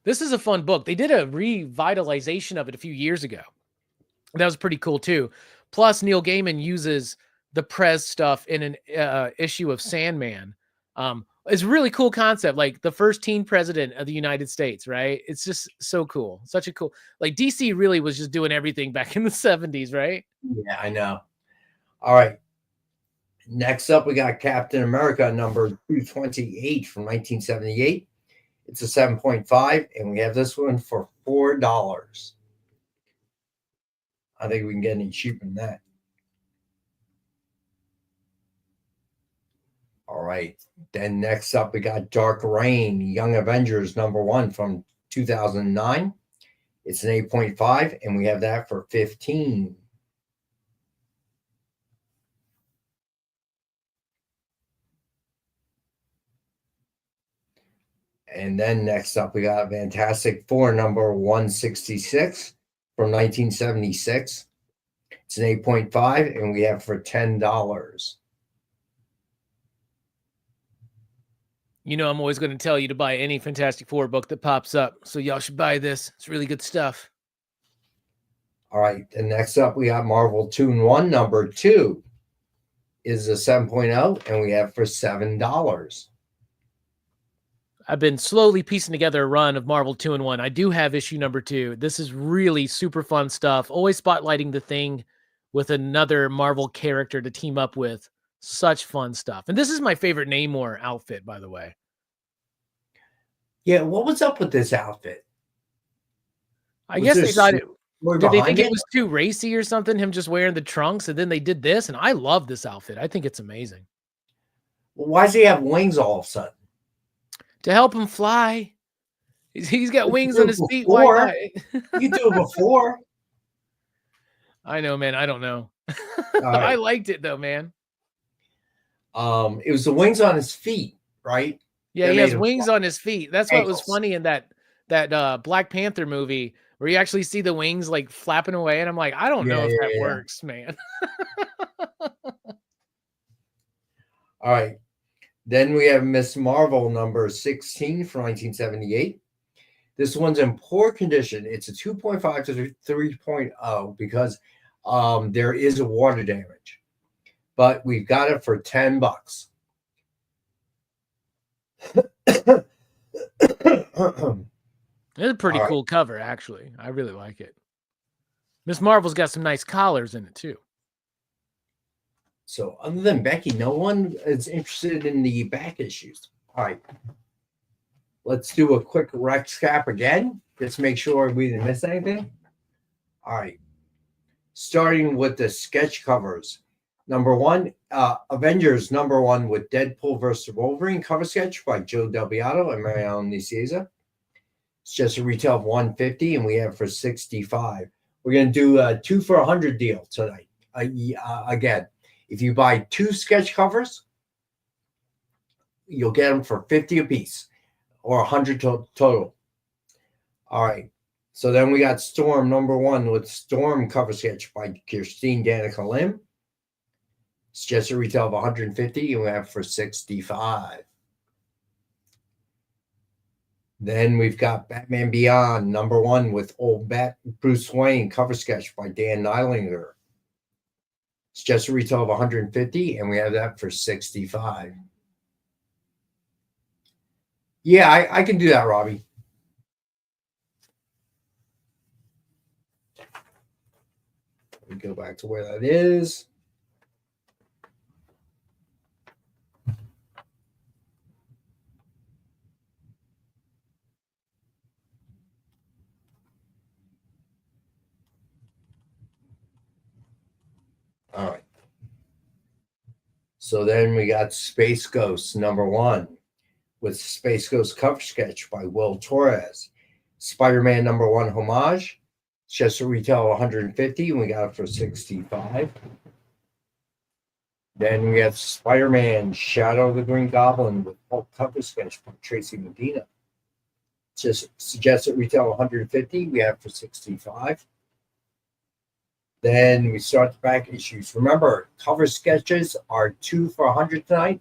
This is a fun book. They did a revitalization of it a few years ago. That was pretty cool too. Plus, Neil Gaiman uses the Prez stuff in an issue of Sandman. It's a really cool concept, like the first teen president of the United States, right? It's just so cool. Such a cool, like DC really was just doing everything back in the 70s, right? Yeah, I know. All right. Next up, we got Captain America number 228 from 1978. It's a 7.5, and we have this one for $4. I think we can get any cheaper than that. All right. Then next up, we got Dark Reign, Young Avengers number 1 from 2009. It's an 8.5, and we have that for $15. And then next up, we got Fantastic Four number 166 from 1976. It's an 8.5, and we have for $10. I'm always going to tell you to buy any Fantastic Four book that pops up. So y'all should buy this. It's really good stuff. All right. And next up, we got Marvel 2-in-1 number 2 is a 7.0, and we have for $7. I've been slowly piecing together a run of Marvel 2-in-1. I do have issue number 2. This is really super fun stuff. Always spotlighting the Thing with another Marvel character to team up with. Such fun stuff. And this is my favorite Namor outfit, by the way. Yeah, what was up with this outfit? I guess they thought did they think it was too racy or something, him just wearing the trunks, and then they did this, and I love this outfit. I think it's amazing. Well, why does he have wings all of a sudden? To help him fly. He's got wings on his feet. Before. Why not? You do it before. I know, man. I don't know. I liked it though, man. It was the wings on his feet, right? Yeah, he has wings on his feet. That's what was funny in that Black Panther movie where you actually see the wings like flapping away, and I'm like, I don't know if that works, man. All right. Then we have Miss Marvel number 16 from 1978. This one's in poor condition. It's a 2.5 to 3.0 because there is a water damage. But we've got it for $10. It's a pretty cool cover, actually. I really like it. Miss Marvel's got some nice collars in it, too. So other than Becky, no one is interested in the back issues. All right. Let's do a quick recap again. Just make sure we didn't miss anything. All right. Starting with the sketch covers. Number 1, Avengers number 1 with Deadpool versus Wolverine cover sketch by Joe Del Beato and Mariano Nicieza. It's just a retail of $150, and we have for $65. We're going to do a 2 for $100 deal tonight. Again, if you buy 2 sketch covers, you'll get them for $50 a piece, or $100 total. All right. So then we got Storm number 1 with Storm cover sketch by Kirstine Danica Lim. It's just a retail of $150, and we have for $65. Then we've got Batman Beyond number 1 with Old Bruce Wayne cover sketch by Dan Neilinger. It's just a retail of $150, and we have that for $65. Yeah, I can do that, Robbie. Let me go back to where that is. All right. So then we got Space Ghost number 1 with Space Ghost cover sketch by Will Torres. Spider-Man number 1 homage. It's just a retail of $150, and we got it for $65. Then we have Spider-Man Shadow of the Green Goblin with Hulk cover sketch by Tracy Medina. It's just suggested retail $150. We have for $65. Then we start the back issues. Remember, cover sketches are 2 for $100 tonight,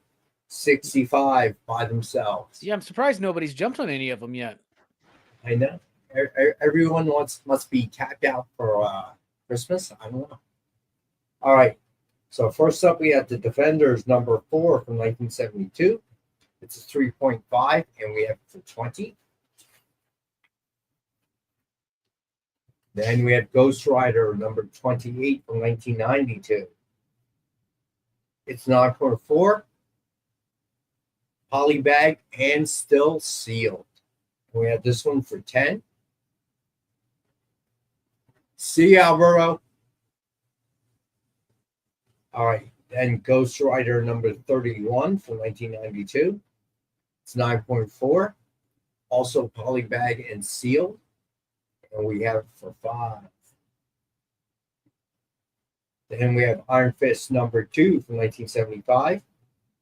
$65 by themselves. Yeah, I'm surprised nobody's jumped on any of them yet. I know. Everyone must be tapped out for Christmas. I don't know. All right. So first up, we have the Defenders number 4 from 1972. It's a 3.5, and we have it for $20. Then we have Ghost Rider number 28 from 1992. It's 9.4, polybag, and still sealed. We have this one for $10. See you, Alberto. All right. Then Ghost Rider number 31 from 1992. It's 9.4, also polybag and sealed. And we have it for $5. Then we have Iron Fist number 2 from 1975.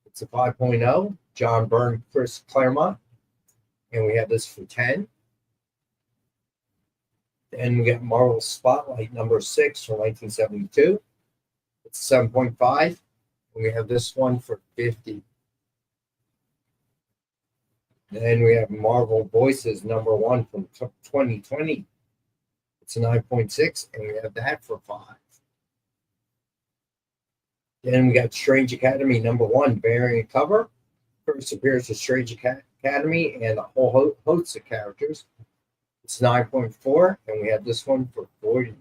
It's a 5.0, John Byrne, Chris Claremont. And we have this for $10. Then we got Marvel Spotlight number 6 from 1972. It's 7.5. And we have this one for $50. Then we have Marvel Voices number 1 from 2020. It's a 9.6, and we have that for $5. Then we got Strange Academy number 1 variant cover. First appears of Strange Academy and a whole host of characters. It's 9.4, and we have this one for $40.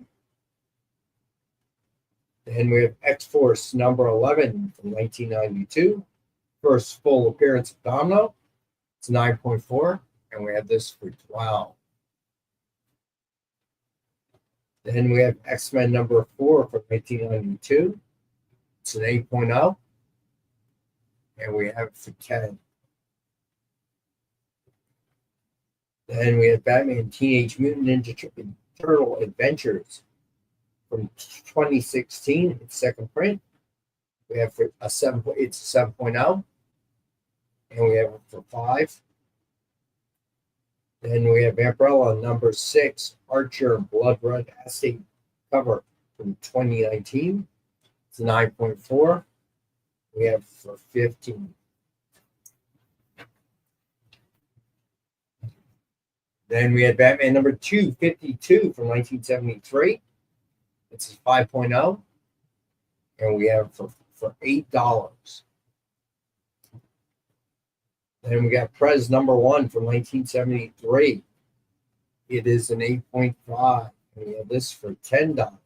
Then we have X-Force number 11 from 1992. First full appearance of Domino. It's 9.4, and we have this for $12. Then we have X-Men number 4 from 1992. It's an 8.0, and we have it for $10. Then we have Batman Teenage Mutant Ninja Turtle Adventures from 2016. It's second print. We have for a 7. It's a 7.0. And we have it for 5. Then we have Umbrella number 6, Archer Blood Red Estate cover from 2019. It's a 9.4. We have for 15. Then we had Batman number 252 from 1973. It's a 5.0. And we have for $8. Then we got Prez number 1 from 1973. It is an 8.5. And we have this for $10.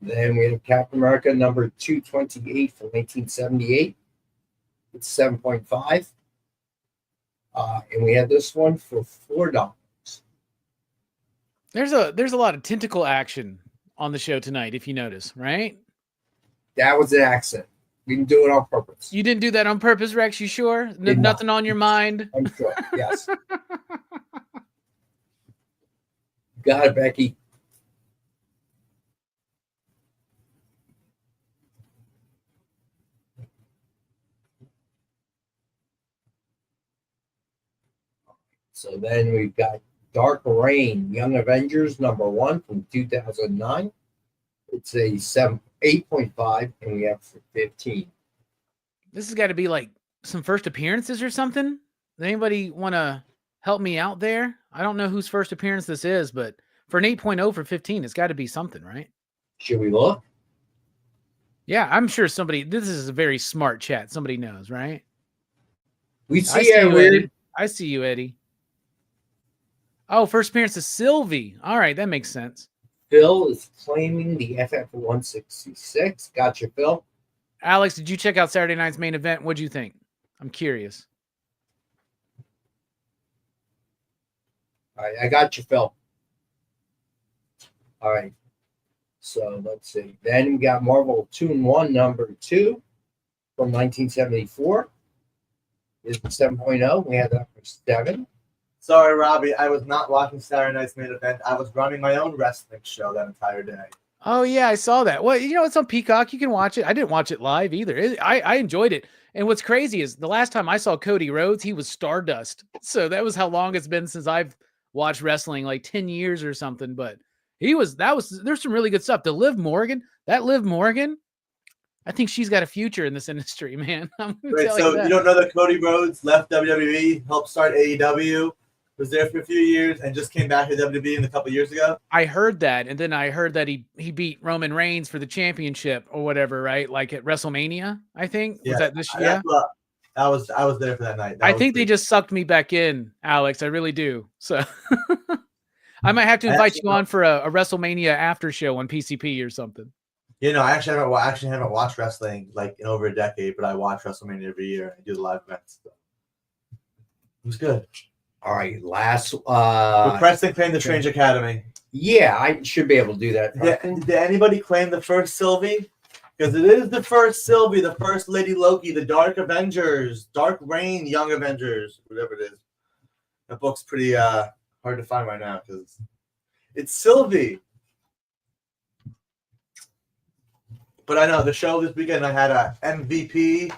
Then we have Captain America number 228 from 1978. It's 7.5. And we have this one for $4. There's a lot of tentacle action on the show tonight, if you notice, right? That was an accident. We didn't do it on purpose. You didn't do that on purpose, Rex? You sure? Nothing on your mind? I'm sure. Yes. Got it, Becky. So then we've got Dark Reign, Young Avengers number 1 from 2009. It's a 8.5, and we have for 15. This has got to be like some first appearances or something. Does anybody want to help me out there? I don't know whose first appearance this is, but for an 8.0 for 15, it's got to be something, right? Should we look? Yeah, I'm sure somebody. This is a very smart chat. Somebody knows, right? We see Eddie. I see you, Eddie. Oh, first appearance is Sylvie. All right, that makes sense. Phil is claiming the FF166. Gotcha, Phil. Alex, did you check out Saturday night's main event? What'd you think? I'm curious. All right, I got you, Phil. All right. So let's see. Then we got Marvel 2-in-1 number 2 from 1974. Is 7.0. We had that for 7. Sorry, Robbie. I was not watching Saturday night's main event. I was running my own wrestling show that entire day. Oh, yeah, I saw that. Well, it's on Peacock. You can watch it. I didn't watch it live either. I enjoyed it. And what's crazy is the last time I saw Cody Rhodes, he was Stardust. So that was how long it's been since I've watched wrestling, like 10 years or something. But there's some really good stuff. Liv Morgan, I think she's got a future in this industry, man. Wait, so you don't know that Cody Rhodes left WWE, helped start AEW, was there for a few years, and just came back to WWE a couple years ago? I heard that, and then I heard that he beat Roman Reigns for the championship or whatever, right? Like at WrestleMania, I think. Yeah, was that this year? I was there for that night. I think they just sucked me back in, Alex. I really do. So I might have to invite you on for a WrestleMania after show on PCP or something. I actually haven't watched wrestling like in over a decade, but I watch WrestleMania every year. I do the live events. So. It was good. All right, last. Will Preston claim the Strange Academy? Yeah, I should be able to do that. Did anybody claim the first Sylvie? Because it is the first Sylvie, the first Lady Loki, the Dark Avengers, Dark Reign, Young Avengers, whatever it is. That book's pretty hard to find right now because it's Sylvie. But I know the show this weekend, I had a MVP,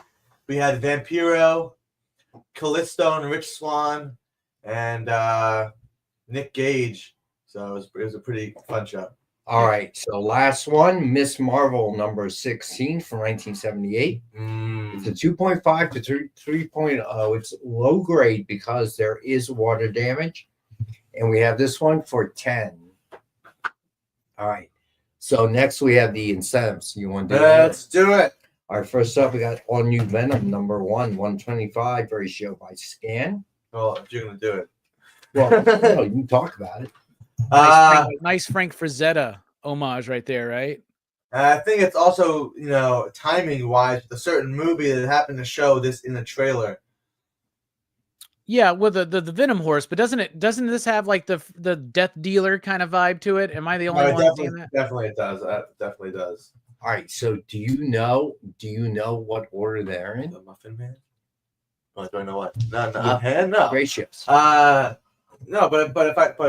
we had Vampiro, Callisto and Rich Swann, and Nick Gage. So it was a pretty fun show. All right. So last one, Miss Marvel number 16 from 1978. It's a 2.5 to 3.0. It's low grade because there is water damage. And we have this one for 10. All right. So next we have the incentives. You want to do it? Let's do it. All right. First up, we got All New Venom number 125, very show by Scan. Well, if you're going to do it. Well, no, you can talk about it. Nice Frank Frazetta homage right there, right? I think it's also, timing wise, a certain movie that happened to show this in a trailer. Yeah, with the Venom horse, but doesn't this have like the Death Dealer kind of vibe to it? Am I the only one seeing that? Definitely it does. Definitely does. All right. So do you know what order they're in? The Muffin Man. Oh, do I know what? No, offhand, no. Great ships. No, but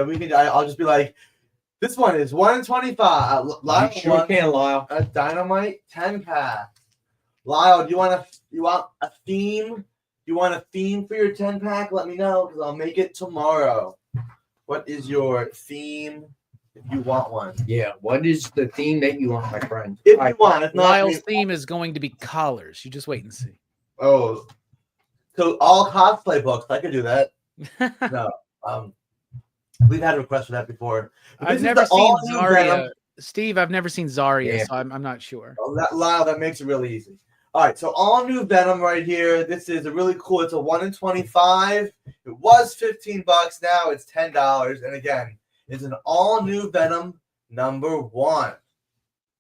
we can. I'll just be like, this one is 1 in 25. Lyle, Sure can, Lyle. A Dynamite 10-pack. Lyle, do you want a theme? You want a theme for your 10-pack? Let me know because I'll make it tomorrow. What is your theme if you want one? Yeah, what is the theme that you want, my friend? If you want. If not, Lyle's theme is going to be collars. You just wait and see. Oh, so all cosplay books. I could do that. No, we've had a request for that before. I've never seen Zarya. Steve, I've never seen Zarya, so I'm not sure. Oh, Lyle, that makes it really easy. All right, so all new Venom right here. This is a really cool. It's a 1 in 25. It was $15. Now it's $10. And again, it's an all new Venom number 1. All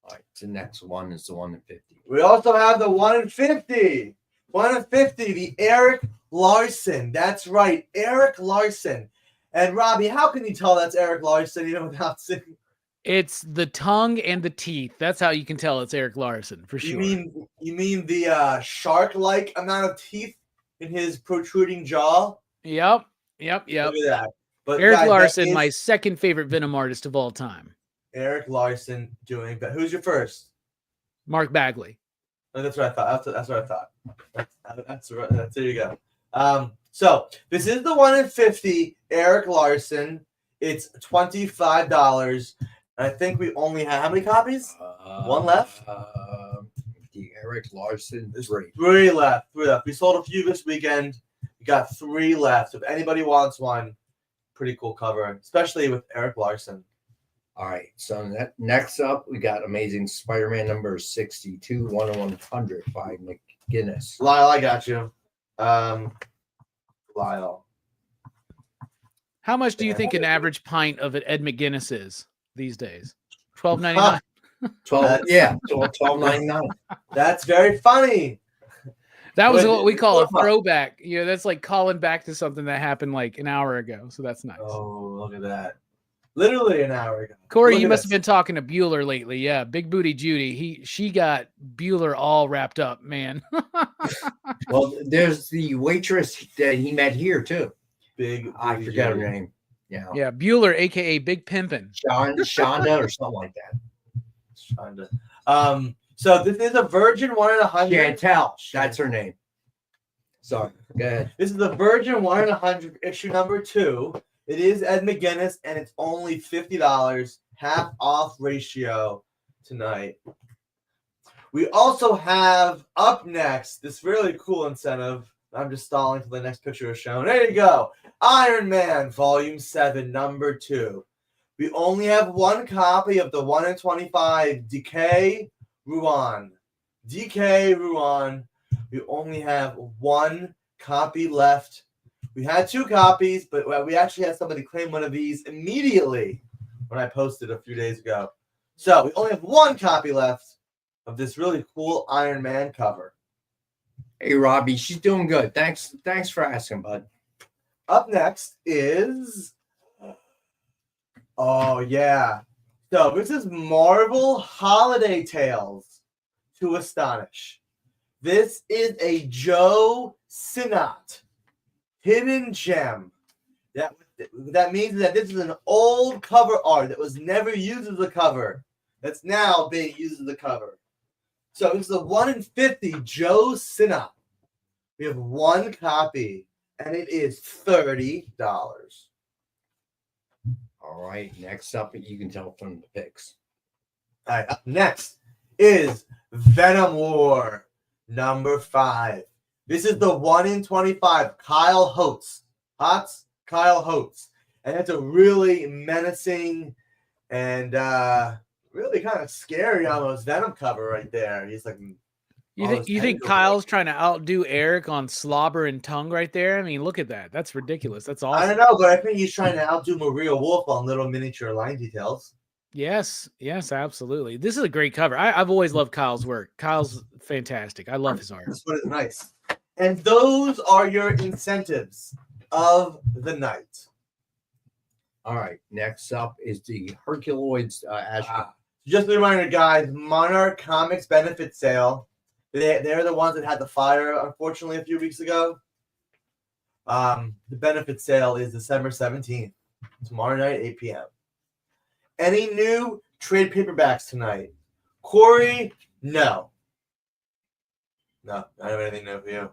right, the next one is the 1 in 50. We also have the 1 in 50. 1 in 50, the Eric Larson. That's right, Eric Larson. And Robbie, how can you tell that's Eric Larson even without seeing? It's the tongue and the teeth. That's how you can tell it's Eric Larson for sure. You mean the shark-like amount of teeth in his protruding jaw? Yep. Look at that. But Eric guys, Larson, my second favorite Venom artist of all time. Eric Larson doing that. Who's your first? Mark Bagley. Oh, that's what I thought. That's what I thought. That's there you go. So this is the 1 in 50 Eric Larson. It's $25. I think we only have how many copies? 1 left. The Eric Larson. 3 left. 3 left. We sold a few this weekend. We got 3 left. So if anybody wants one, pretty cool cover, especially with Eric Larson. All right. So next up, we got Amazing Spider-Man number 62, 1 in 100 by McGinnis. Lyle, I got you. Lyle. How much do you think an average pint of an Ed McGuinness is these days? $12.99. $12.99. That's very funny. That was what we call a throwback. You know, that's like calling back to something that happened like an hour ago. So that's nice. Oh, look at that. Literally an hour ago. Corey, you must have been talking to Bueller lately. Yeah, Big Booty Judy. She got Bueller all wrapped up, man. Well, there's the waitress that he met here too. I forgot her name. Yeah. Yeah, Bueller, aka Big Pimpin'. Shonda or something like that. Shonda. So this is a Virgin 1 in 100. Chantel, that's her name. Sorry, go ahead. This is the Virgin 1 in 100 issue number 2. It is Ed McGuinness, and it's only $50, half off ratio tonight. We also have up next this really cool incentive. I'm just stalling till the next picture is shown. There you go. Iron Man Volume 7, number 2. We only have 1 copy of the 1 in 25 Decay Ruan. Decay Ruan. We only have 1 copy left. We had 2 copies, but we actually had somebody claim one of these immediately when I posted a few days ago. So we only have 1 copy left of this really cool Iron Man cover. Hey, Robbie, she's doing good. Thanks for asking, bud. Up next is... Oh, yeah. So this is Marvel Holiday Tales to Astonish. This is a Joe Sinnott hidden gem. That means that this is an old cover art that was never used as a cover. That's now being used as a cover. So this is a 1 in 50 Joe Sinnott. We have 1 copy, and it is $30. All right, next up, you can tell from the pics. All right, up next is Venom War number 5. This is the 1 in 25 Kyle Holtz. Kyle Holtz. And it's a really menacing and really kind of scary almost Venom cover right there. He's like... You think Kyle's trying to outdo Eric on slobber and tongue right there? I mean, look at that. That's ridiculous. That's awesome. I don't know, but I think he's trying to outdo Maria Wolf on little miniature line details. Yes, absolutely. This is a great cover. I've always loved Kyle's work. Kyle's fantastic. I love his art. This one is nice. And those are your incentives of the night. All right, next up is the Herculoids Astro. Just a reminder, guys, Monarch Comics benefit sale. They're the ones that had the fire, unfortunately, a few weeks ago. The benefit sale is December 17th, tomorrow night, 8 p.m. Any new trade paperbacks tonight? Corey, no. No, I don't have anything new for you.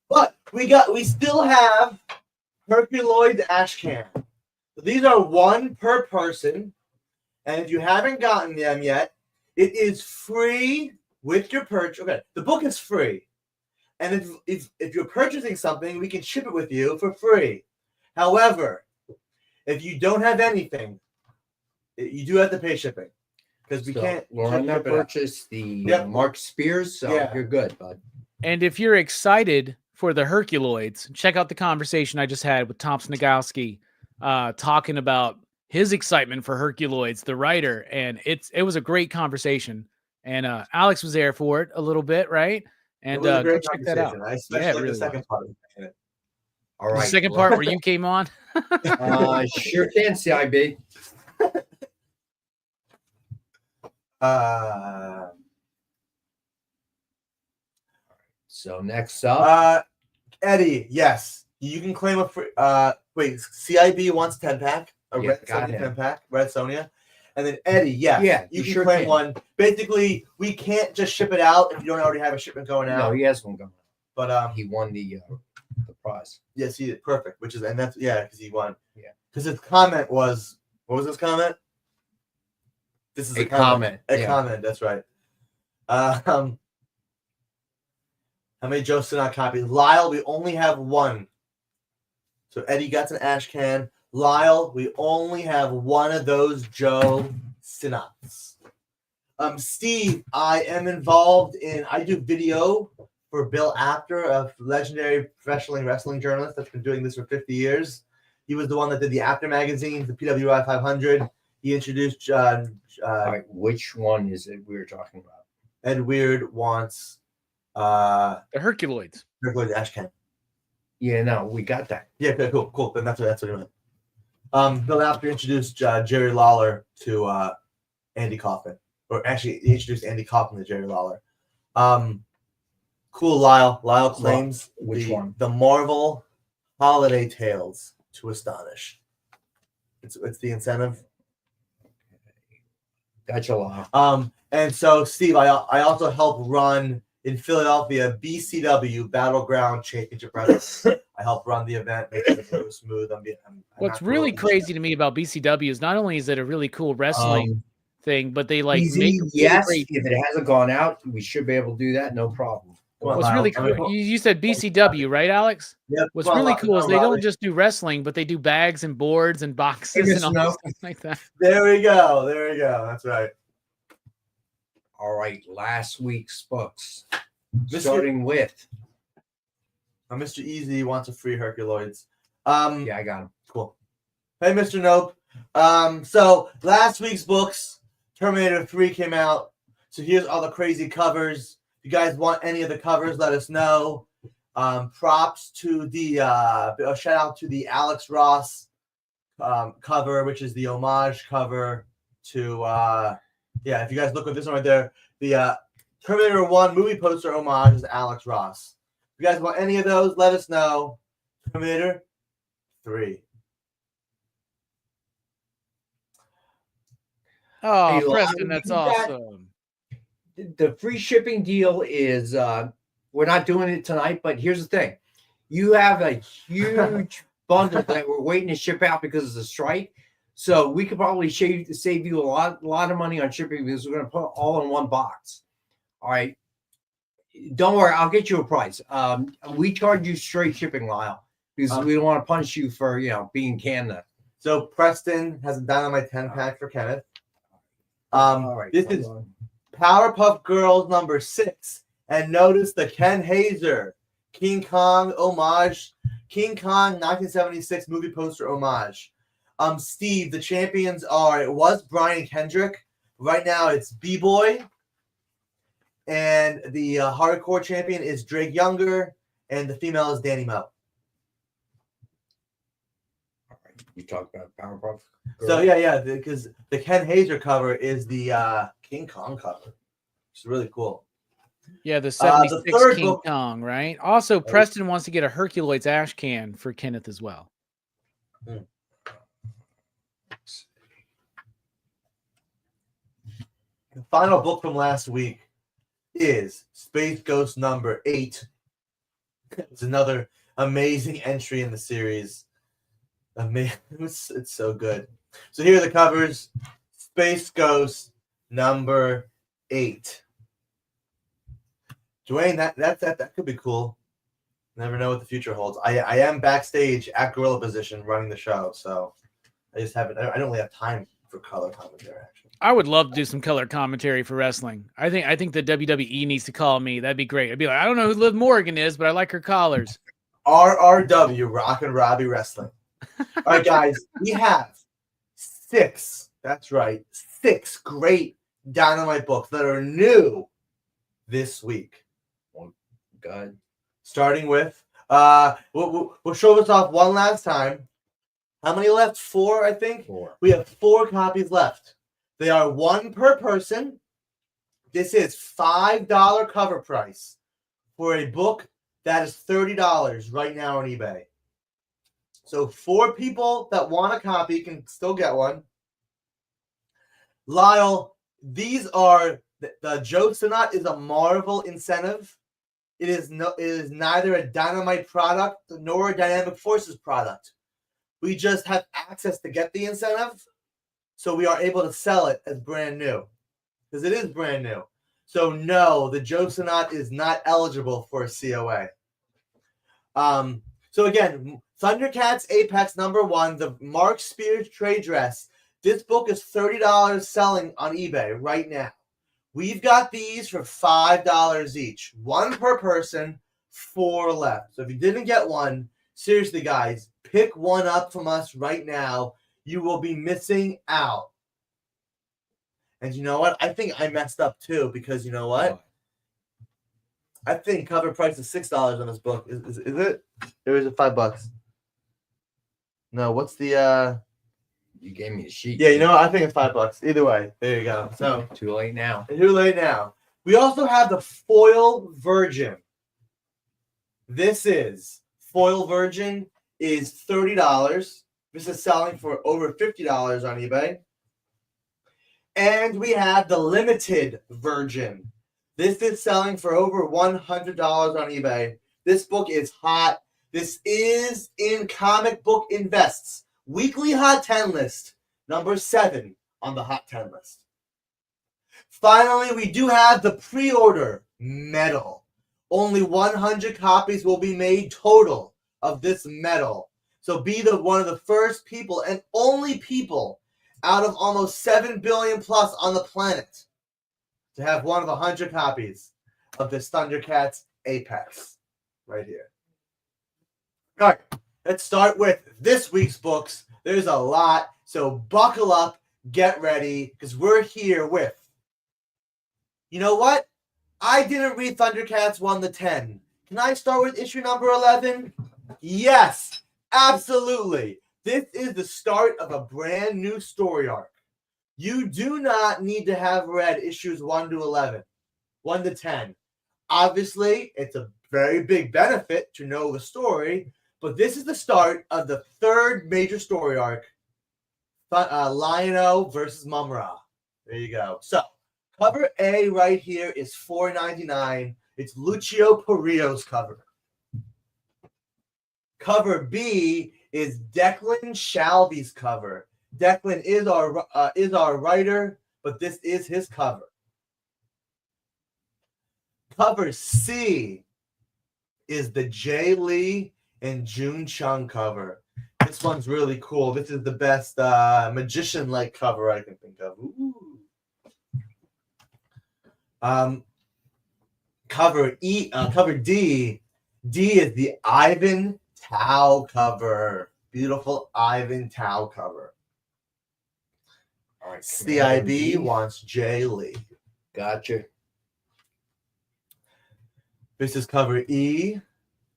But we still have Herculoid Ash Can. So these are one per person. And if you haven't gotten them yet, it is free with your purchase. Okay, the book is free. And if you're purchasing something, we can ship it with you for free. However, if you don't have anything, you do have to pay shipping. Because we can't. Lorena purchased the Mark Spears, so you're good, bud. And if you're excited for the Herculoids, check out the conversation I just had with Tom Snagowski, talking about his excitement for Herculoids, the writer, and it was a great conversation. And Alex was there for it a little bit, right? And go check that out. I especially like the second part. All right. The second part where you came on? Sure can, CIB. So next up, Eddie, yes, you can claim a free. Wait, CIB wants 10-pack, Red Sonia 10-pack, Red Sonia, and then Eddie, you can claim one. Basically, we can't just ship it out if you don't already have a shipment going out. No, he has one going. But he won the prize. Yes, he did. Perfect. That's because he won. Yeah. Because his comment was, what was his comment? This is a comment. A comment. That's right. How many Joe Sinnock copies? Lyle, we only have one. So Eddie got an ash can. Lyle, we only have one of those Joe Sinnocks. Steve, I am involved I do video for Bill Apter, a legendary professional wrestling journalist that's been doing this for 50 years. He was the one that did the Apter magazine, the PWI 500. He introduced all right, which one is it we're talking about? Ed Weird wants the Herculoids. Herculoids Ash Can. Yeah, no, we got that. Yeah, okay, cool. Then that's what he meant. Bill Apter introduced Jerry Lawler to Andy Kaufman. Or actually, he introduced Andy Kaufman to Jerry Lawler. Cool, Lyle. Lyle claims which one? The Marvel Holiday Tales to Astonish. It's the incentive. Gotcha, Lyle. And so, Steve, I also help run in Philadelphia BCW Battleground Championship Wrestling. I help run the event, make it go smooth. What's really crazy to me about BCW is not only is it a really cool wrestling thing, but they make yes. If it hasn't gone out, we should be able to do that, no problem. What's really cool, you said BCW, right, Alex? Yep. What's really cool is they don't just do wrestling, but they do bags and boards and boxes and all stuff like that. There we go. That's right. All right, last week's books. Starting with Mr. Easy wants a free Herculoids. Yeah, I got him. Cool. Hey, Mr. Nope. So last week's books, Terminator 3 came out. So here's all the crazy covers. If you guys want any of the covers, let us know. Props to the shout out to the Alex Ross cover, which is the homage cover to if you guys look at this one right there, the Terminator 1 movie poster homage is Alex Ross. If you guys want any of those, let us know. Terminator 3. Oh, Hey, Preston, that's awesome. The free shipping deal is we're not doing it tonight, but here's the thing. You have a huge bundle that we're waiting to ship out because of the strike. So we could probably save you a lot of money on shipping because we're going to put it all in one box. All right. Don't worry. I'll get you a price. We charge you straight shipping, Lyle, because we don't want to punish you for, being in Canada. So Preston has a Dynamite 10-pack for Kenneth. All right. This is Powerpuff Girls number 6. And notice the Ken Hazer King Kong homage. King Kong 1976 movie poster homage. Steve, the champions it was Brian Kendrick. Right now it's B-Boy. And the hardcore champion is Drake Younger. And the female is Danny Moe. All right. You talked about Powerpuff Girls. So, because the Ken Hazer cover is the King Kong cover. It's really cool. Yeah, the 76 third King book- Kong, right? Also, Preston wants to get a Herculoids ash can for Kenneth as well. The final book from last week is Space Ghost number 8. It's another amazing entry in the series. It's so good. So here are the covers. Space Ghost number 8. Dwayne, that could be cool. Never know what the future holds. I am backstage at Gorilla Position running the show, so I don't really have time for color commentary. Actually, I would love to do some color commentary for wrestling. I think the WWE needs to call me. That'd be great. I'd be like, I don't know who Liv Morgan is, but I like her collars. RRW, Rock and Robbie Wrestling. All right, guys, we have 6. That's right, 6 great Dynamite books that are new this week. Oh, God. Starting with, we'll show this off one last time. How many left? 4, I think. 4. We have 4 copies left. They are 1 per person. This is $5 cover price for a book that is $30 right now on eBay. So 4 people that want a copy can still get one. Lyle, these are the Joe Sonat is a Marvel incentive. It is neither a Dynamite product nor a Dynamic Forces product. We just have access to get the incentive, so we are able to sell it as brand new because it is brand new. So no, the Joe Sonat is not eligible for a COA. So again, Thundercats Apex number 1, the Mark Spears trade dress. This book is $30 selling on eBay right now. We've got these for $5 each. 1 per person, 4 left. So if you didn't get one, seriously, guys, pick one up from us right now. You will be missing out. And you know what? I think I messed up too because you know what? I think cover price is $6 on this book. Is it? Or is it $5? No, what's the You gave me a sheet. Yeah, you know what? I think it's $5. Either way, there you go. So too late now. Too late now. We also have the Foil Virgin. This is Foil Virgin is $30. This is selling for over $50 on eBay. And we have the Limited Virgin. This is selling for over $100 on eBay. This book is hot. This is in Comic Book Invest's weekly Hot 10 list, number 7 on the Hot 10 list. Finally, we do have the pre-order medal. Only 100 copies will be made total of this medal. So be one of the first people and only people out of almost 7 billion plus on the planet to have one of 100 copies of this Thundercats Apex right here. All right, let's start with this week's books. There's a lot, so buckle up, get ready, because we're here with, you know what? I didn't read Thundercats 1 to 10. Can I start with issue number 11? Yes, absolutely. This is the start of a brand new story arc. You do not need to have read issues 1 to 11, 1 to 10. Obviously, it's a very big benefit to know the story, but this is the start of the 3rd major story arc, Lion-O versus Mum-Ra. There you go. So, cover A right here is $4.99. It's Lucio Perillo's cover. Cover B is Declan Shalvey's cover. Declan is our writer, but this is his cover. Cover C is the Jay Lee and June Chung cover. This one's really cool. This is the best magician-like cover I can think of. Ooh. Cover D. D is the Ivan Tao cover. Beautiful Ivan Tao cover. All right, CIB wants Jay Lee. Gotcha. This is cover E.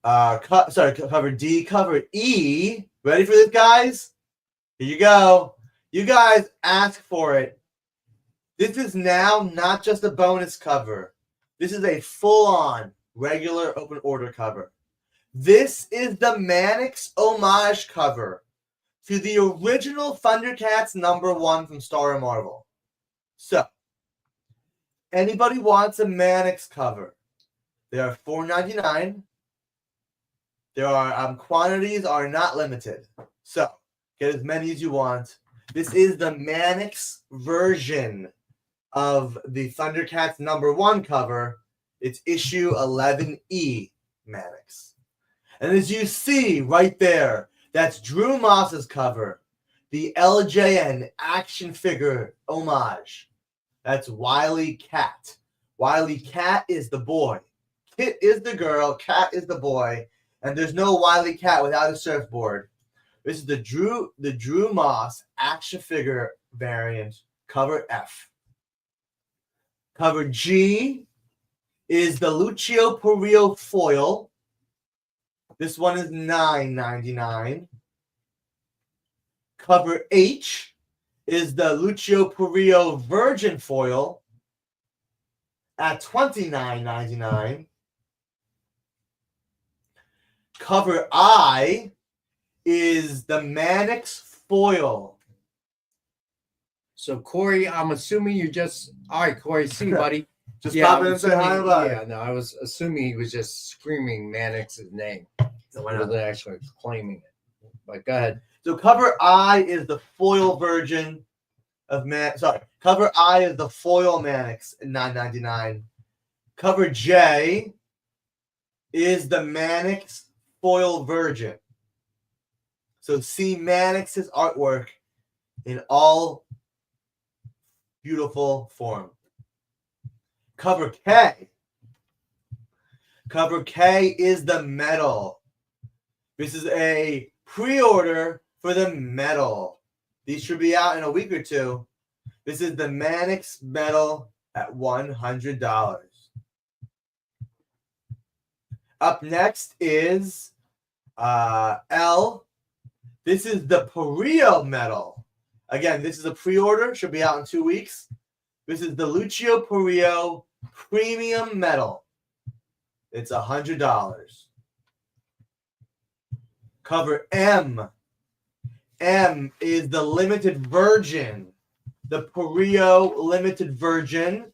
Cover D. Cover E. Ready for this, guys? Here you go. You guys asked for it. This is now not just a bonus cover. This is a full-on regular open order cover. This is the Mannix homage cover to the original Thundercats #1 from Star and Marvel. So, anybody wants a Mannix cover? They are $4.99. There are quantities are not limited, so get as many as you want. This is the Mannix version of the Thundercats #1 cover. It's issue 11E Mannix, and as you see right there, that's Drew Moss's cover, the LJN action figure homage. That's Wily Cat. Wily Cat is the boy, Kit is the girl, Cat is the boy. And there's no Wily Cat without a surfboard. This is the Drew Moss action figure variant, cover F. Cover G is the Lucio Perillo foil. This one is $9.99. Cover H is the Lucio Perillo Virgin foil at $29.99. Cover I is the Mannix foil. So Corey, I'm assuming you just all right, Corey. See you, buddy. Just pop in and say hi, buddy. Yeah, no, I was assuming he was just screaming Mannix's name. So why not actually claiming it? But go ahead. So cover I is the foil version of cover I is the foil Mannix at $9.99. Cover J is the Mannix foil version. So see Mannix's artwork in all beautiful form. Cover K. Cover K is the metal. This is a pre-order for the metal. These should be out in a week or two. This is the Mannix metal at $100. Up next is L. This is the Perillo metal. Again, this is a pre-order. Should be out in 2 weeks. This is the Lucio Perillo premium metal. It's $100. Cover M. M is the limited version. The Perillo limited version.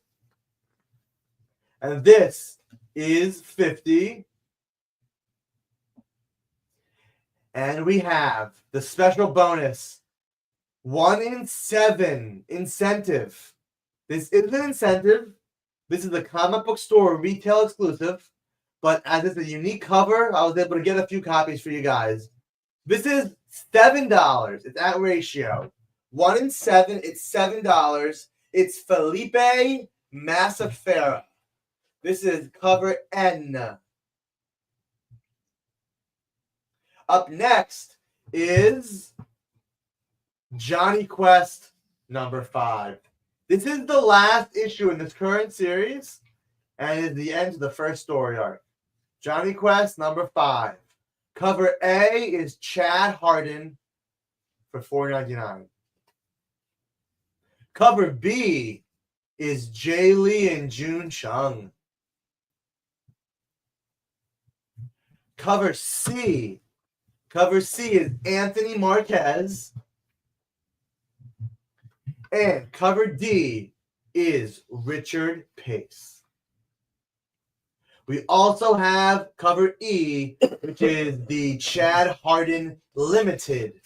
And this is $50. And we have the special bonus 1 in 7 incentive. This isn't an incentive. This is the comic book store retail exclusive. But as it's a unique cover, I was able to get a few copies for you guys. This is $7. It's at ratio. 1 in 7, it's $7. It's Felipe Massafera. This is cover N. Up next is Johnny Quest #5. This is the last issue in this current series, and is the end of the first story arc. Johnny Quest #5. Cover A is Chad Harden for $4.99. Cover B is Jay Lee and June Chung. Cover C is Anthony Marquez. And cover D is Richard Pace. We also have cover E, which is the Chad Harden Limited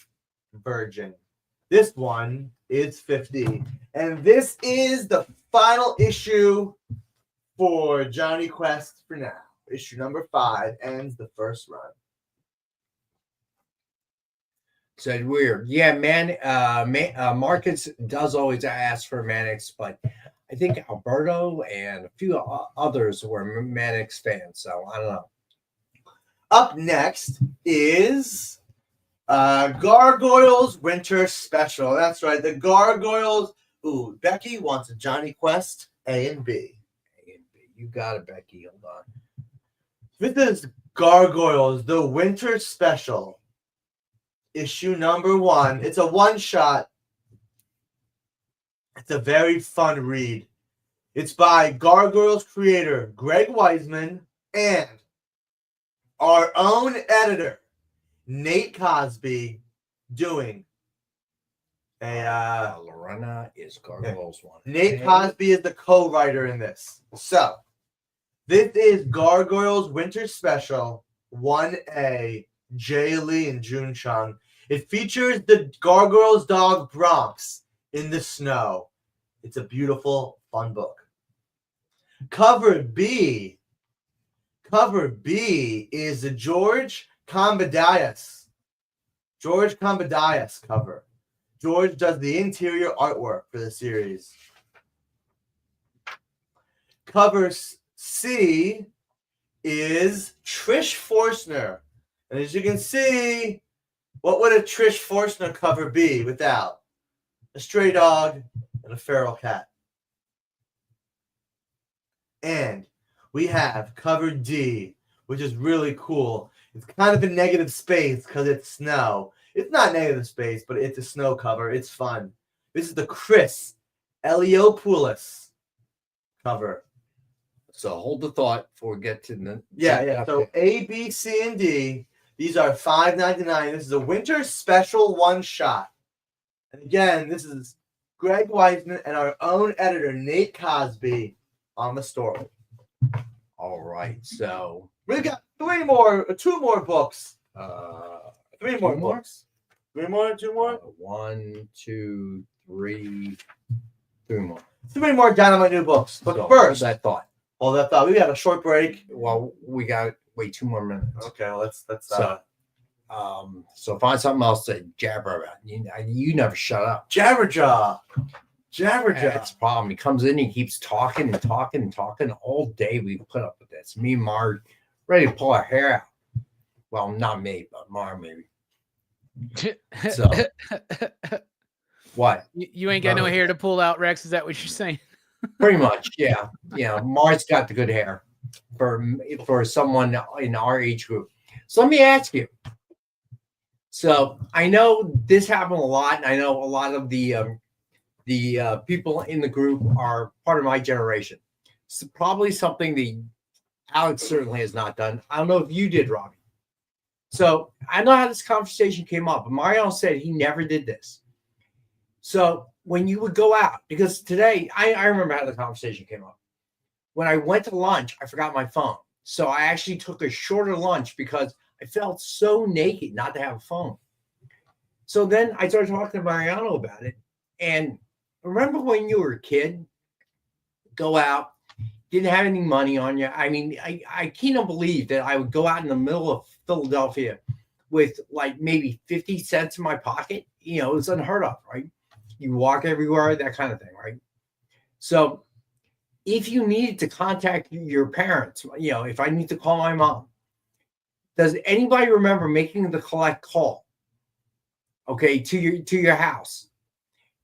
version. This one is $50. And this is the final issue for Johnny Quest for now. Issue #5 ends the first run. Said weird. Yeah, Marcus does always ask for Mannix, but I think Alberto and a few others were Mannix fans, so I don't know. Up next is Gargoyles Winter Special. That's right, the Gargoyles. Ooh, Becky wants a Johnny Quest A and B. A and B. You got it, Becky. Hold on. This is Gargoyles, the Winter Special. Issue #1. It's a one-shot. It's a very fun read. It's by Gargoyles creator Greg Weisman and our own editor, Nate Cosby, doing a Lorena is Gargoyles one. Nate Cosby is the co-writer in this. So this is Gargoyles Winter Special 1A, Jay Lee and Jun Chung. It features the Gargoyles dog Bronx in the snow. It's a beautiful, fun book. Cover B is the George Combadias cover. George does the interior artwork for the series. Cover C is Trish Forstner. And as you can see, what would a Trish Forstner cover be without a stray dog and a feral cat? And we have cover D, which is really cool. It's kind of a negative space because it's snow. It's not negative space, but it's a snow cover. It's fun. This is the Chris Eliopoulos cover. So hold the thought before we get to the... Yeah. So A, B, C, and D. These are $5.99. This is a winter special one-shot. And again, this is Greg Weisman and our own editor, Nate Cosby, on the story. All right. So we got two more books. Three more books. Two more? 1, 2, 3. 3 more. 3 more Dynamite new books. But so first, hold that thought. We got a short break. Well, we got wait 2 more minutes. Okay, well, let's so find something else to jabber about. You never shut up. Jabberjaw. That's the problem. He comes in, he keeps talking and talking and talking all day. We put up with this. Me and Mar ready to pull our hair out. Well, not me, but Mar maybe. So what? You ain't got no hair to pull out, Rex. Is that what you're saying? Pretty much, yeah. Mar's got the good hair for someone in our age group. So let me ask you. So I know this happened a lot, and I know a lot of the people in the group are part of my generation. It's probably something that Alex certainly has not done. I don't know if you did, Robbie. So I know how this conversation came up, but Mario said he never did this. So when you would go out, because today, I remember how the conversation came up. When I went to lunch, I forgot my phone. So I actually took a shorter lunch because I felt so naked not to have a phone. So then I started talking to Mariano about it. And remember when you were a kid, go out, didn't have any money on you. I mean, I can't believe that I would go out in the middle of Philadelphia with like maybe 50 cents in my pocket. It was unheard of, right? You walk everywhere, that kind of thing, right? So if you needed to contact your parents, if I need to call my mom, does anybody remember making the collect call, okay, to your house?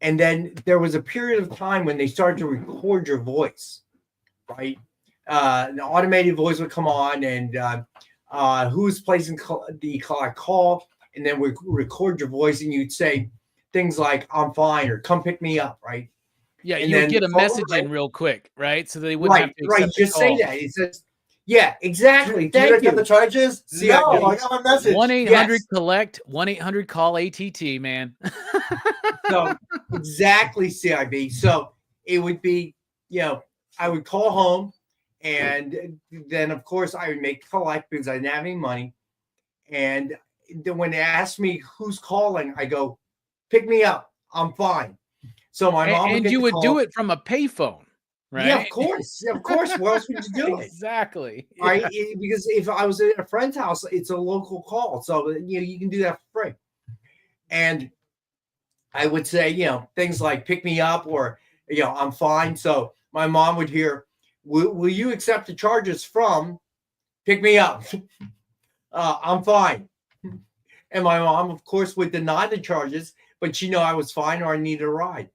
And then there was a period of time when they started to record your voice, right? An automated voice would come on and who's placing the collect call, and then we record your voice, and you'd say things like, I'm fine, or come pick me up, right? Yeah, and you would get a message in real quick, right? So they wouldn't have to accept just the say call. that. It says, yeah, exactly. Do you Thank you. get the charges? No, I got my message. 1-800-COLLECT, 1-800-CALL-ATT, man. So exactly, CIB. So it would be, I would call home, and then of course I would make collect because I didn't have any money. And then when they asked me who's calling, I go, pick me up. I'm fine. So my mom and you would do it from a payphone, right? Yeah, of course. Where else would you do it? Exactly. Right? Because if I was at a friend's house, it's a local call. So, you can do that for free. And I would say, things like pick me up or, I'm fine. So my mom would hear, will you accept the charges from pick me up? I'm fine. And my mom, of course, would deny the charges, but I was fine or I needed a ride.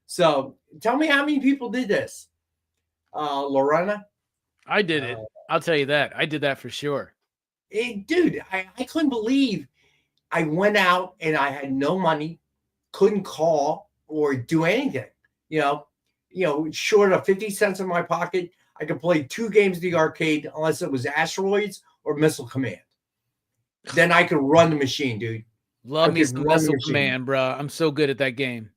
So tell me how many people did this. Lorena? I did it. I'll tell you that. I did that for sure. Dude, I couldn't believe I went out and I had no money, couldn't call or do anything. short of 50 cents in my pocket, I could play 2 games of the arcade unless it was Asteroids or Missile Command. Then I could run the machine, dude. Love me some Missile Command, bro. I'm so good at that game.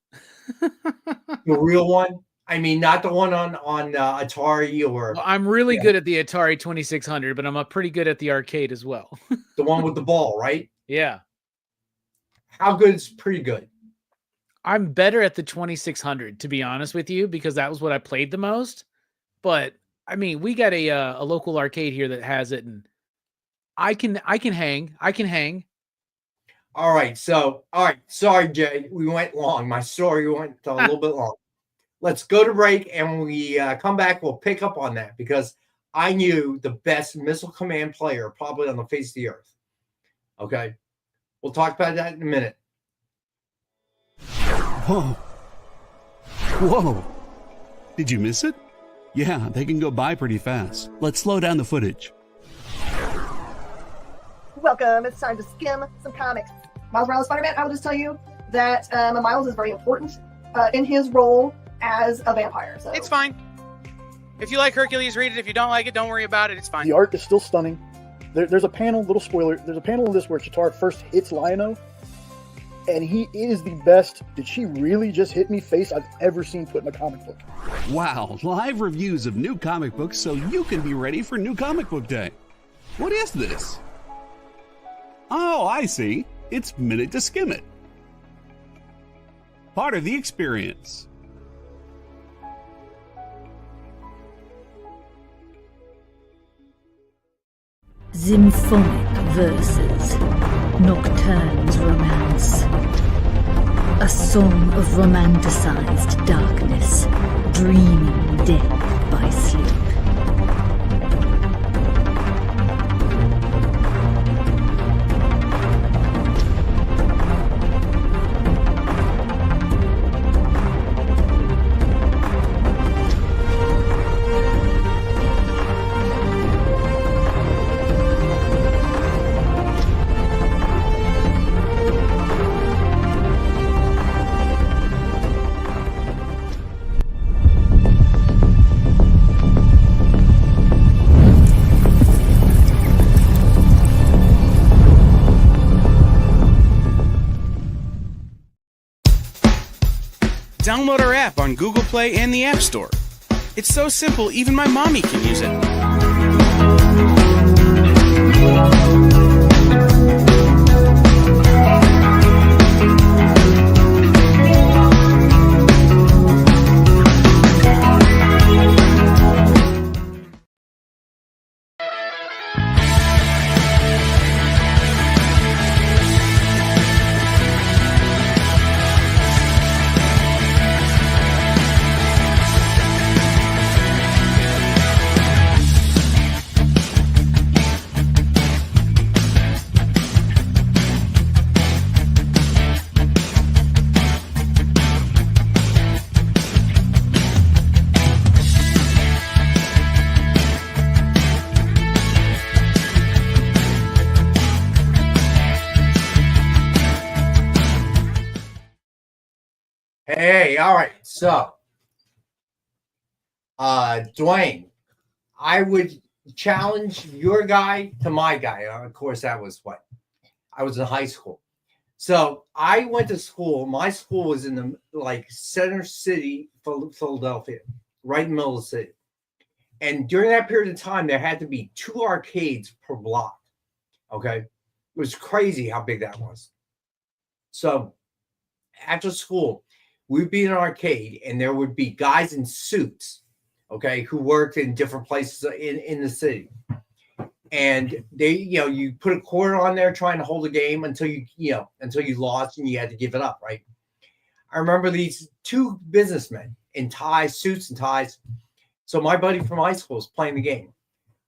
The real one? I mean, not the one on Atari or... Well, I'm really good at the Atari 2600, but I'm pretty good at the arcade as well. The one with the ball, right? Yeah. How good is pretty good? I'm better at the 2600, to be honest with you, because that was what I played the most. But I mean, we got a local arcade here that has it, and I can hang. All right. Sorry, Jay. We went long. My story went a little bit long. Let's go to break, and when we come back, we'll pick up on that because I knew the best Missile Command player probably on the face of the earth. Okay. We'll talk about that in a minute. Whoa. Whoa. Did you miss it? Yeah, they can go by pretty fast. Let's slow down the footage. Welcome. It's time to skim some comics. Miles Morales Spider-Man, I will just tell you that Miles is very important in his role as a vampire. So. It's fine. If you like Hercules, read it. If you don't like it, don't worry about it. It's fine. The art is still stunning. There's a panel, little spoiler, there's a panel in this where Chitauri first hits Lion-O, and he is the best "did she really just hit me" face I've ever seen put in a comic book. Wow, live reviews of new comic books so you can be ready for New Comic Book Day. What is this? Oh, I see. It's Minute to Skim It. Part of the experience. Symphonic verses, Nocturne's romance. A song of romanticized darkness, dreaming death by sleep. Download our app on Google Play and the App Store. It's so simple, even my mommy can use it. Hey, all right. So, Dwayne, I would challenge your guy to my guy. Of course, that was what? I was in high school. So I went to school. My school was in the center city, Philadelphia, right in the middle of the city. And during that period of time, there had to be 2 arcades per block. Okay. It was crazy how big that was. So after school, we'd be in an arcade and there would be guys in suits, okay, who worked in different places in the city. And they, you put a quarter on there trying to hold a game until you lost and you had to give it up, right? I remember these 2 businessmen in ties, suits and ties. So my buddy from high school was playing the game.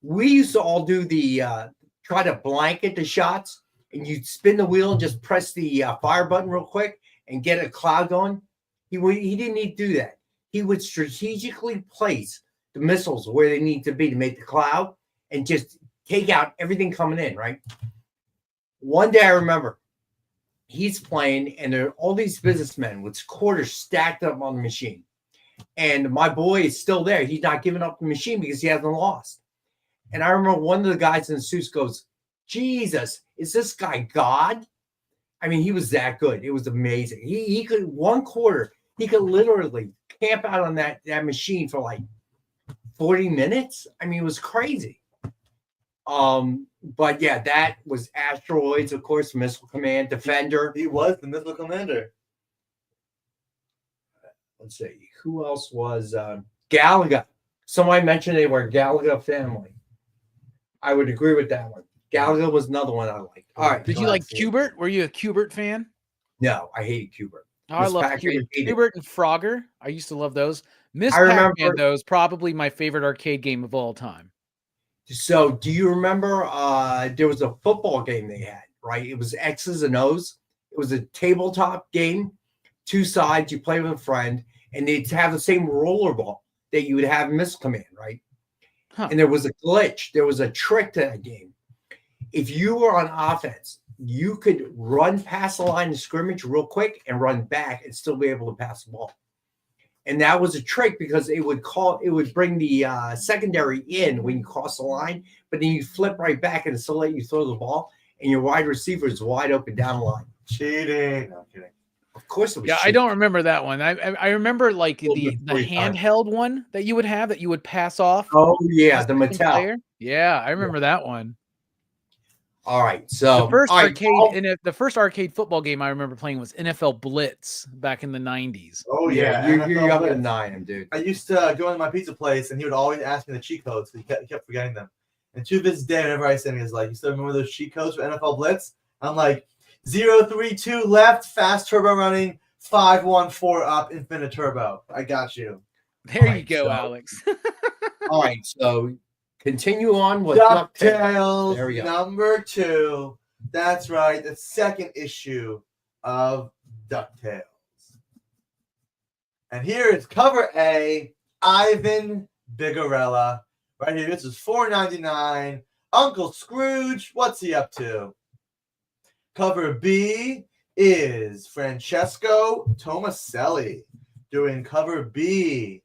We used to all do the try to blanket the shots, and you'd spin the wheel and just press the fire button real quick and get a cloud going. He didn't need to do that. He would strategically place the missiles where they need to be to make the cloud and just take out everything coming in, right? One day I remember he's playing and there are all these businessmen with quarters stacked up on the machine. And my boy is still there. He's not giving up the machine because he hasn't lost. And I remember one of the guys in the suits goes, Jesus, is this guy God? I mean, he was that good. It was amazing. He could, 1 quarter, he could literally camp out on that machine for like 40 minutes. I mean, it was crazy. But yeah, that was Asteroids, of course, Missile Command, Defender. He was the Missile Commander. Let's see, who else was Galaga? Somebody mentioned they were a Galaga family. I would agree with that one. Galaga was another one I liked. All right. Did you like Qbert? Were you a Qbert fan? No, I hated Qbert. Oh, I love Qbert. Qbert and Frogger. I used to love those. Miss I remember Pac-Man, though, is probably my favorite arcade game of all time. So do you remember there was a football game they had, right? It was X's and O's. It was a tabletop game, 2 sides, you play with a friend, and they'd have the same rollerball that you would have in Missile Command, right? Huh. And there was a glitch. There was a trick to that game. If you were on offense, you could run past the line of scrimmage real quick and run back and still be able to pass the ball. And that was a trick because it would bring the secondary in when you cross the line, but then you flip right back and still let you throw the ball, and your wide receiver is wide open down the line. Cheating. No, I'm kidding. Of course it was. Yeah, cheating. I don't remember that one. I remember like the handheld one that you would have that you would pass off. Oh yeah, the Mattel. Player. Yeah, I remember that one. All right, so the first arcade football game I remember playing was NFL Blitz back in the 90s. Oh yeah, you're younger than I am, dude. I used to go into my pizza place, and he would always ask me the cheat codes because he kept forgetting them. And to this day, whenever I say him, he's like, "You still remember those cheat codes for NFL Blitz?" I'm like, 032 left, fast turbo running, 514 up, infinite turbo. I got you. There you go, Alex. All right, so continue on with DuckTales. There we go. Number 2. That's right, the second issue of DuckTales. And here is cover A, Ivan Bigarella. Right here, this is $4.99. Uncle Scrooge, what's he up to? Cover B is Francesco Tomaselli doing cover B.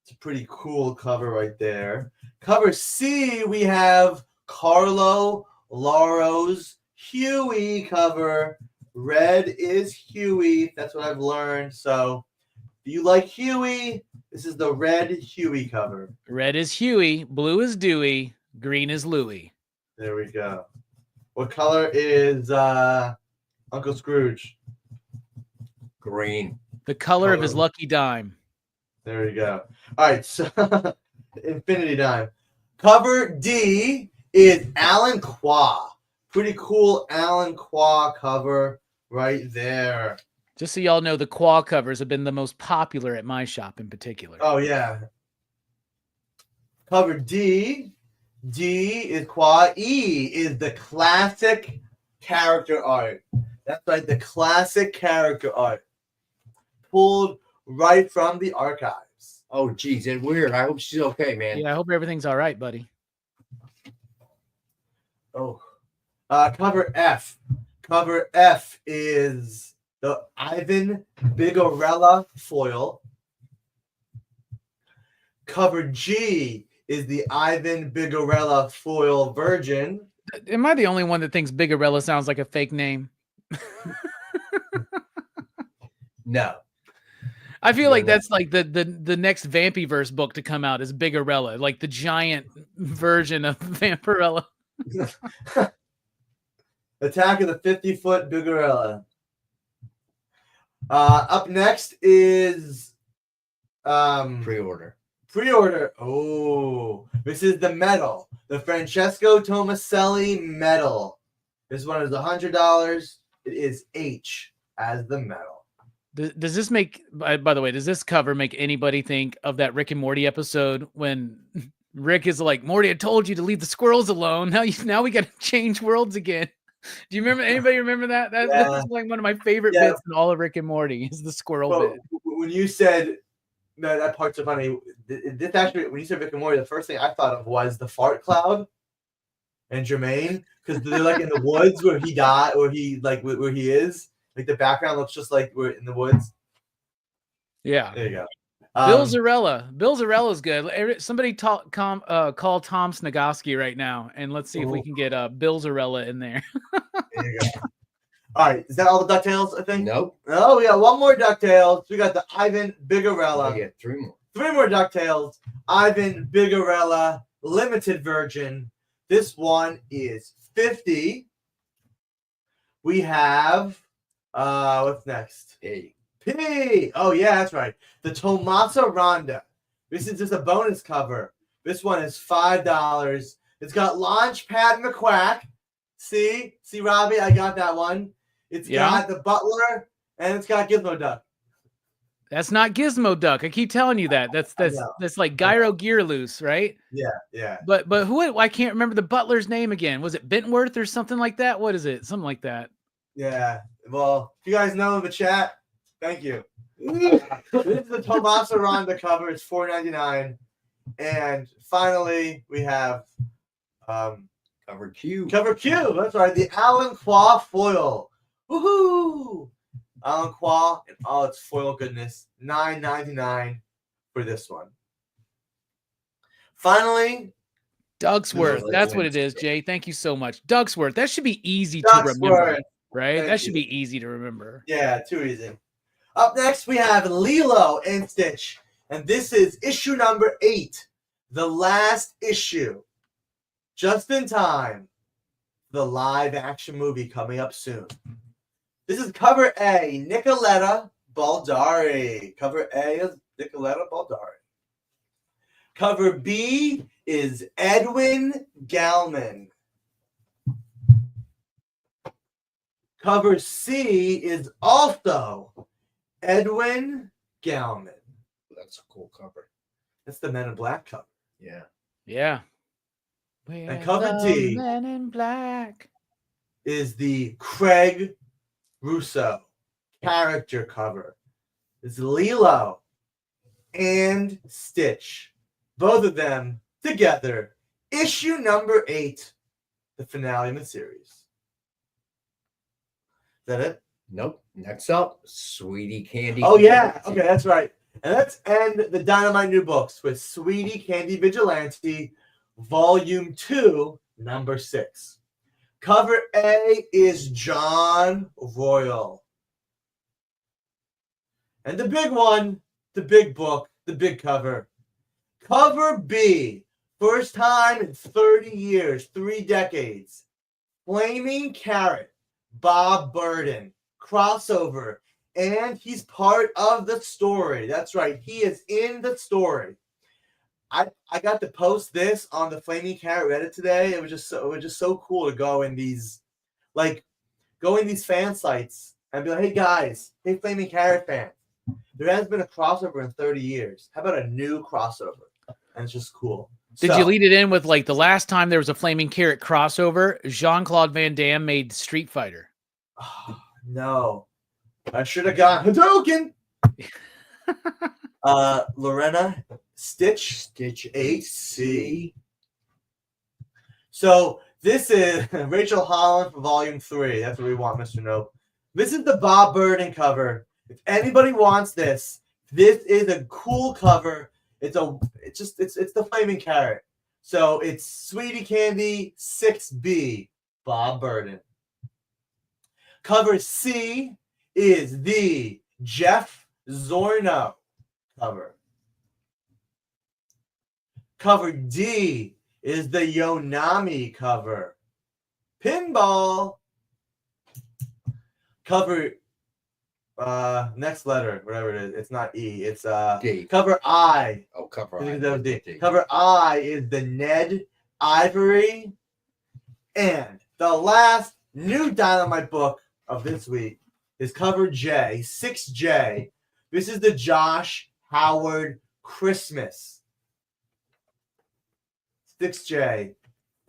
It's a pretty cool cover right there. Cover C, we have Carlo Laro's Huey cover. Red is Huey. That's what I've learned. So if you like Huey, this is the red Huey cover. Red is Huey, blue is Dewey, green is Louie. There we go. What color is Uncle Scrooge? Green. The color of his lucky dime. There we go. All right, so Infinity Dime. Cover D is Alan Qua. Pretty cool Alan Qua cover right there. Just so y'all know, the Qua covers have been the most popular at my shop in particular. Oh, yeah. Cover D. D is Qua. E is the classic character art. That's right, the classic character art. Pulled right from the archives. Oh, geez, it's weird. I hope she's okay, man. Yeah, I hope everything's all right, buddy. Oh. Cover F. Cover F is the Ivan Bigarella foil. Cover G is the Ivan Bigarella foil virgin. Am I the only one that thinks Bigarella sounds like a fake name? No. I feel like that's like the next Vampyverse book to come out is Bigarella, like the giant version of Vampirella. Attack of the 50-foot Bigarella. Up next is pre-order. Pre-order. Oh, this is the medal, the Francesco Tomaselli medal. This one is $100. It is H as the medal. Does this make? By the way, does this cover make anybody think of that Rick and Morty episode when Rick is like, "Morty, I told you to leave the squirrels alone. Now we got to change worlds again." Do you remember? Anybody remember that? That's like one of my favorite bits in all of Rick and Morty is the squirrel bit. When you said that part's so funny, this actually, when you said Rick and Morty, the first thing I thought of was the fart cloud and Jermaine, because they're like in the woods where he died, or he like where he is. Like the background looks just like we're in the woods. Yeah. There you go. Bill Zarella. Bill Zarella's good. Somebody call Tom Snagoski right now, and let's see if we can get Bill Zarella in there. There you go. All right, is that all the DuckTales, I think? Nope. Oh, we got one more DuckTales. We got the Ivan Bigarella. We get 3 more. 3 more DuckTales. Ivan Bigarella limited version. This one is 50. We have what's next? P. Oh yeah, that's right. The Tommaso Ronda. This is just a bonus cover. This one is $5. It's got Launchpad McQuack. See, Robbie, I got that one. It's got the Butler and it's got Gizmo Duck. That's not Gizmo Duck. I keep telling you that. That's like Gyro Gear Loose, right? Yeah. But who? I can't remember the butler's name again. Was it Bentworth or something like that? What is it? Something like that. Yeah. Well, if you guys know in the chat, thank you. This is the Tommaso Ronda cover. It's $4.99. And finally, we have Cover Q. Cover Q. That's right. The Alan Qua foil. Woohoo! Alan Qua and all its foil goodness. $9.99 for this one. Finally, Dugsworth. That's what it is, Jay. Thank you so much. Dugsworth. That should be easy to remember, right? That should be easy to remember. Yeah, too easy. Up next, we have Lilo and Stitch. And this is issue number 8. The last issue. Just in time. The live action movie coming up soon. This is cover A, Nicoletta Baldari. Cover A is Nicoletta Baldari. Cover B is Edwin Gallman. Cover C is also Edwin Gallman. That's a cool cover. That's the Men in Black cover. Yeah. Yeah. And cover D Men in Black is the Craig Russo character cover. It's Lilo and Stitch. Both of them together. Issue number 8. The finale in the series. Is that it? Nope. Next up, Sweetie Candy. Oh, yeah. Okay, that's right. And let's end the Dynamite New Books with Sweetie Candy Vigilante, Volume 2, Number 6. Cover A is John Royal. And the big one, the big book, the big cover. Cover B, first time in 30 years, 3 decades. Flaming Carrot, Bob Burden, crossover. And he's part of the story. That's right. He is in the story. I got to post this on the Flaming Carrot Reddit today. It was just so cool to go in these fan sites and be like, hey guys, hey Flaming Carrot fans, there has been a crossover in 30 years. How about a new crossover? And it's just cool. Did you lead it in with like the last time there was a Flaming Carrot crossover? Jean-Claude Van Damme made Street Fighter. Oh, no. I should have got Hadouken. Lorena Stitch AC. So this is Rachel Holland for Volume 3. That's what we want, Mr. Nope. This is the Bob Burden cover. If anybody wants this is a cool cover. It's the Flaming Carrot. So it's Sweetie Candy 6B, Bob Burden. Cover C is the Jeff Zorno cover. Cover D is the Yonami cover. Pinball. Cover next letter, whatever it is. It's not E. It's D. Cover I. Oh, cover I. D. Cover I is the Ned Ivory. And the last new Dynamite book of this week is cover J, 6J. This is the Josh Howard Christmas. 6J.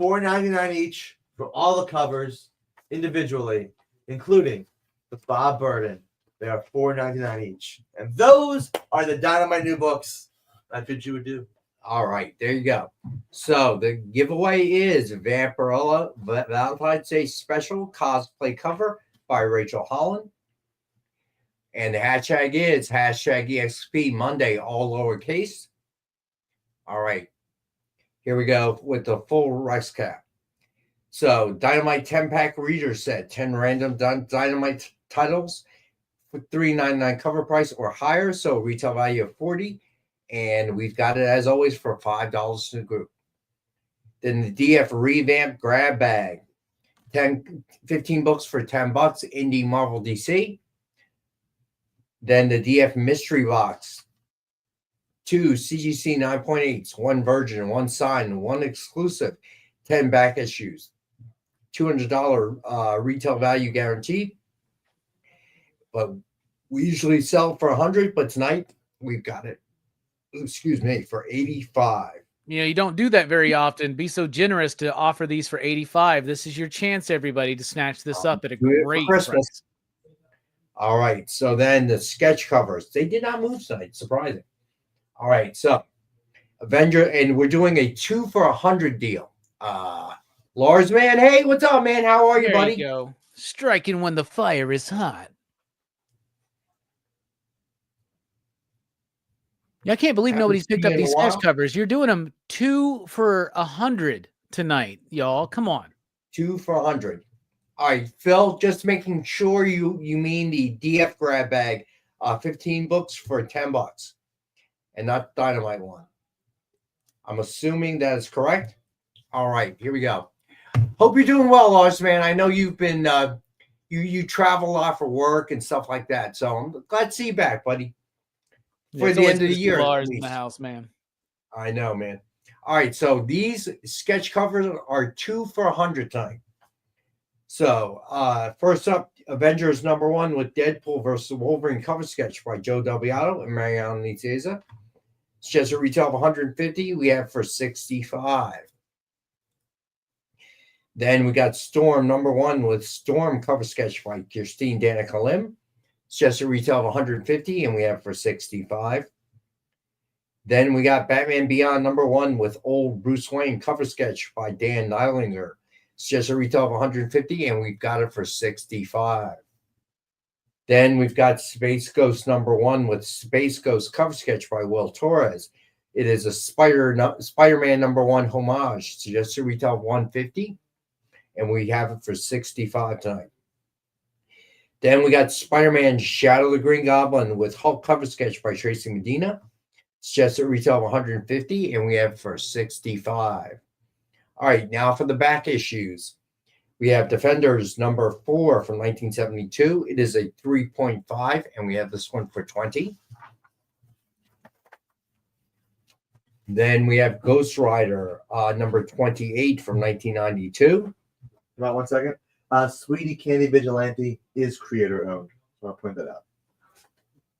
$4.99 each for all the covers individually, including the Bob Burden. They are $4.99 each. And those are the Dynamite New Books I figured you would do. All right, there you go. So the giveaway is Vampirella Valentine's Day Special cosplay cover by Rachel Holland. And the hashtag is hashtag EXP Monday, all lowercase. All right. Here we go with the full Rex cap. So, Dynamite 10-pack reader set, 10 random Dynamite titles for $3.99 cover price or higher, so retail value of $40. And we've got it, as always, for $5 to the group. Then the DF Revamp Grab Bag, 15 books for $10, Indie, Marvel, DC. Then the DF Mystery Box, 2 CGC 9.8s, 1 Virgin, 1 Sign, 1 exclusive, 10 back issues, $200 retail value guaranteed. But we usually sell for $100, but tonight we've got it, for $85. You know, you don't do that very often. Be so generous to offer these for $85. This is your chance, everybody, to snatch this up at a great price. All right. So then the sketch covers. They did not move tonight. Surprising. All right. So Avenger, and we're doing a 2 for $100 deal. Lars, man. Hey, what's up, man? How are you, buddy? There you go. Striking when the fire is hot. I can't believe nobody's picked up these sketch covers. You're doing them 2 for $100 tonight, y'all. Come on. 2 for $100. All right, Phil, just making sure you mean the DF grab bag, 15 books for $10 and not Dynamite one. I'm assuming that is correct. All right, here we go. Hope you're doing well, Lars, man. I know you've been you travel a lot for work and stuff like that. So I'm glad to see you back, buddy. For the end of the year. Lars in the house, man. I know, man. All right, so these sketch covers are 2 for $100 tonight. So first up, Avengers #1 with Deadpool versus Wolverine cover sketch by Joe Delbiato and Mariano Niteza. It's just a retail of $150. We have for $65. Then we got Storm #1 with Storm cover sketch by Kirstine Danica Lim. It's just a retail of $150, and we have for $65. Then we got Batman Beyond #1 with Old Bruce Wayne cover sketch by Dan Neilinger. It's just a retail of $150, and we've got it for $65. Then we've got Space Ghost #1 with Space Ghost cover sketch by Will Torres. It is a Spider-Man #1 homage. It's just a retail of $150, and we have it for $65 tonight. Then we got Spider-Man Shadow the Green Goblin with Hulk cover sketch by Tracy Medina. It's just a retail of $150, and we have it for $65. All right, now for the back issues. We have Defenders #4 from 1972. It is a 3.5, and we have this one for $20. Then we have Ghost Rider #28 from 1992. About 1 second. Sweetie Candy Vigilante is creator owned. So I'll point that out.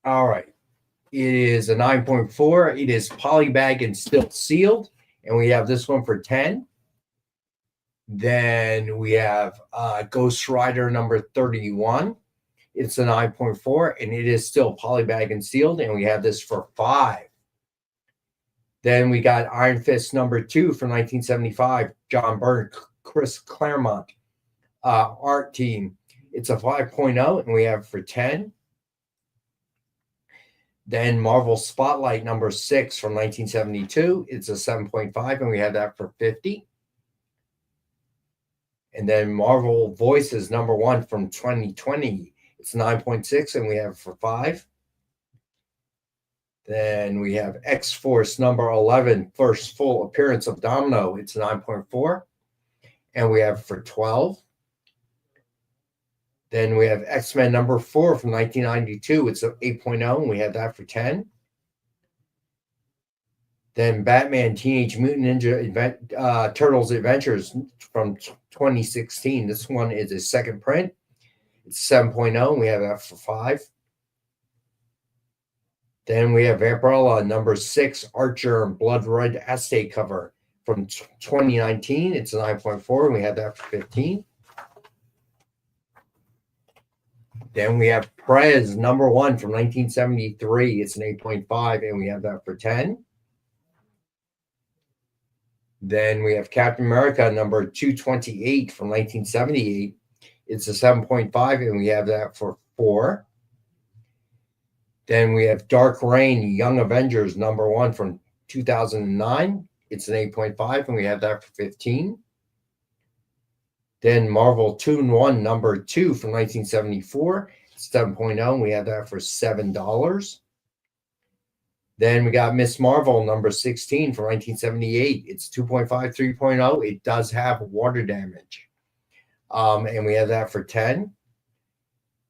All right. It is a 9.4. It is polybag and still sealed. And we have this one for $10. Then we have Ghost Rider #31. It's a 9.4, and it is still polybag and sealed. And we have this for $5. Then we got Iron Fist #2 from 1975. John Byrne, Chris Claremont. Art team. It's a 5.0, and we have for $10. Then Marvel Spotlight #6 from 1972. It's a 7.5, and we have that for $50. And then Marvel Voices #1 from 2020. It's 9.6, and we have it for $5. Then we have X-Force #11, first full appearance of Domino. It's 9.4, and we have it for $12. Then we have X-Men #4 from 1992. It's an 8.0, and we have that for $10. Then Batman Teenage Mutant Ninja Turtles Adventures from 2016. This one is a second print. It's 7.0, and we have that for $5. Then we have Vampirella #6 Archer and Blood Red Aztec cover from 2019. It's a 9.4, and we have that for $15. Then we have Prez #1 from 1973. It's an 8.5, and we have that for $10. Then we have Captain America #228 from 1978. It's a 7.5, and we have that for $4. Then we have Dark Reign, Young Avengers #1 from 2009. It's an 8.5, and we have that for 15. Then Marvel 2-in-1 #2 from 1974. 7.0, and we have that for $7. Then we got Miss Marvel #16 from 1978. It's 2.5, 3.0. It does have water damage. And we have that for 10.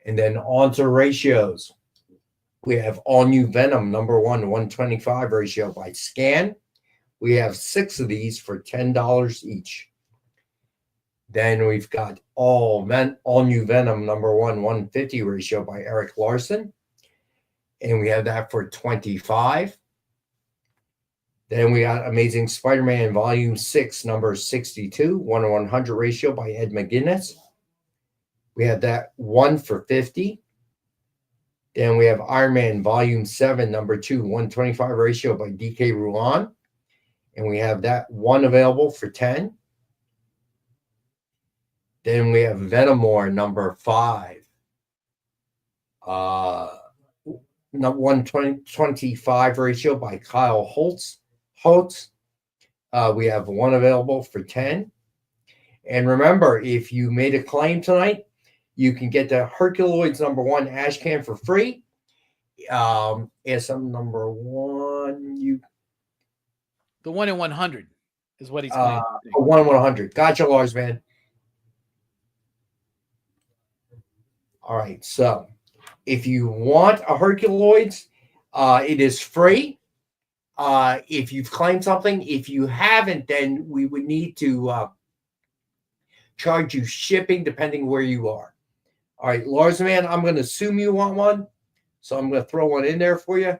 And then on to ratios. We have All New Venom #1 125 ratio by Scan. We have 6 of these for $10 each. Then we've got All New Venom #1 150 ratio by Eric Larson. And we have that for $25. Then we got Amazing Spider-Man Volume 6, number 62, 1/100 ratio by Ed McGuinness. We have that 1 for $50. Then we have Iron Man Volume 7, number 2, 125 ratio by DK Ruan. And we have that 1 available for $10. Then we have Venomore #5. 125 ratio by Kyle Holtz. We have 1 available for $10. And remember, if you made a claim tonight, you can get the Herculoids #1 ash can for free. SM #1, the 1 in 100 is what he's claiming. 1 in 100. Gotcha, Lars, man. All right, so if you want a Herculoids, it is free. If you've claimed something, if you haven't, then we would need to charge you shipping depending where you are. All right, Lars, man, I'm going to assume you want one, so I'm going to throw one in there for you.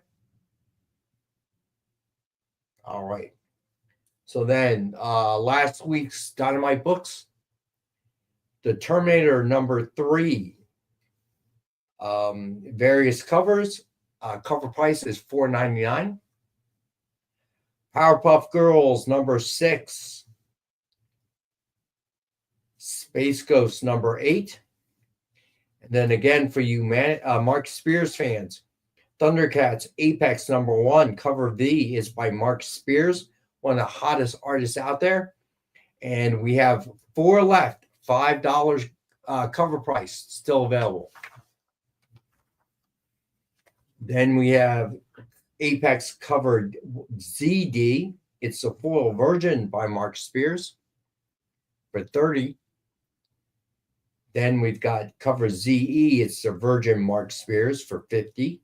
All right. So then last week's Dynamite books, the Terminator #3. Various covers. Cover price is $4.99. Powerpuff Girls #6. Space Ghost #8. And then again for you Mark Spears fans, Thundercats Apex #1. Cover V is by Mark Spears, one of the hottest artists out there. And we have 4 left. $5 cover price still available. Then we have Apex covered ZD. It's a foil version by Mark Spears for $30. Then we've got cover ZE. It's a virgin Mark Spears for $50.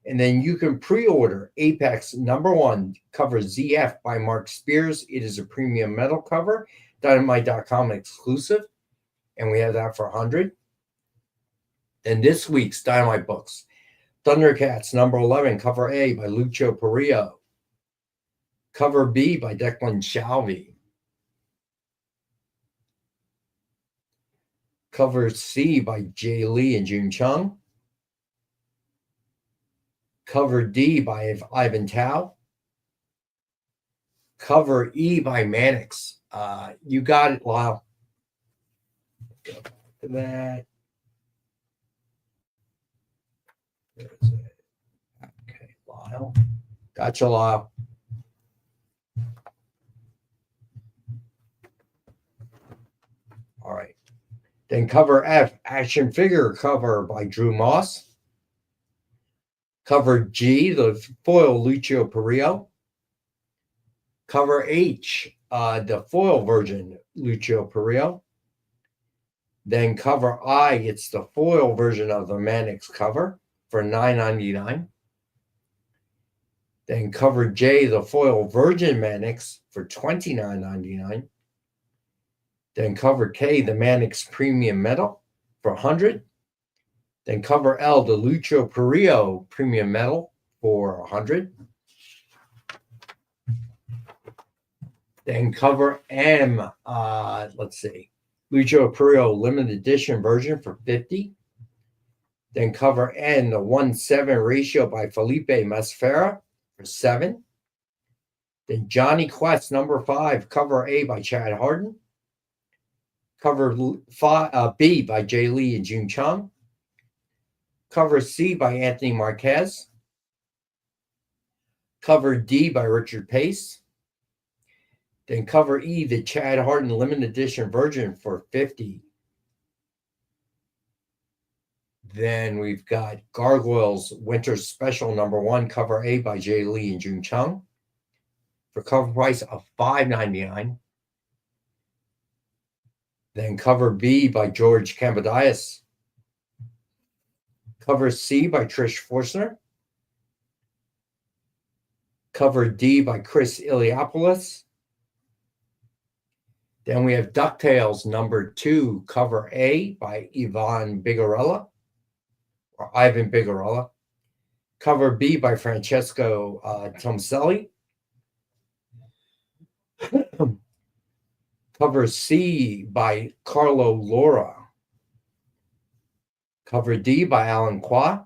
And then you can pre-order Apex #1 cover ZF by Mark Spears. It is a premium metal cover, Dynamite.com exclusive. And we have that for $100. And this week's Dynamite books. Thundercats #11, cover A by Lucio Perillo. Cover B by Declan Shalvey. Cover C by Jay Lee and June Chung. Cover D by Ivan Tao. Cover E by Mannix. You got it, Lyle. Go back to that. Okay, Lyle. Gotcha, Lyle. All right. Then cover F, action figure cover by Drew Moss. Cover G, the foil Lucio Perillo. Cover H, the foil version Lucio Perillo. Then cover I, it's the foil version of the Mannix cover for $9.99. Then cover J, the foil virgin Mannix for $29.99. Then cover K, the Mannix premium metal for $100. Then cover L, the Lucio Perillo premium metal for $100. Then cover M, let's see, Lucio Perillo limited edition version for $50. Then cover N, the 1/7 ratio by Felipe Masfera for $7. Then Johnny Quest #5, cover A by Chad Harden. Cover B by Jay Lee and June Chung. Cover C by Anthony Marquez. Cover D by Richard Pace. Then cover E, the Chad Harden limited edition version for $50. Then we've got Gargoyles Winter Special #1, cover A by Jay Lee and June Chung for cover price of $5.99. Then cover B by George Cambadias. Cover C by Trish Forstner. Cover D by Chris Iliopoulos. Then we have DuckTales #2, cover A by Ivan Bigarella, or Ivan Bigarella. Cover B by Francesco Tomaselli. Cover C by Carlo Laura. Cover D by Alan Qua.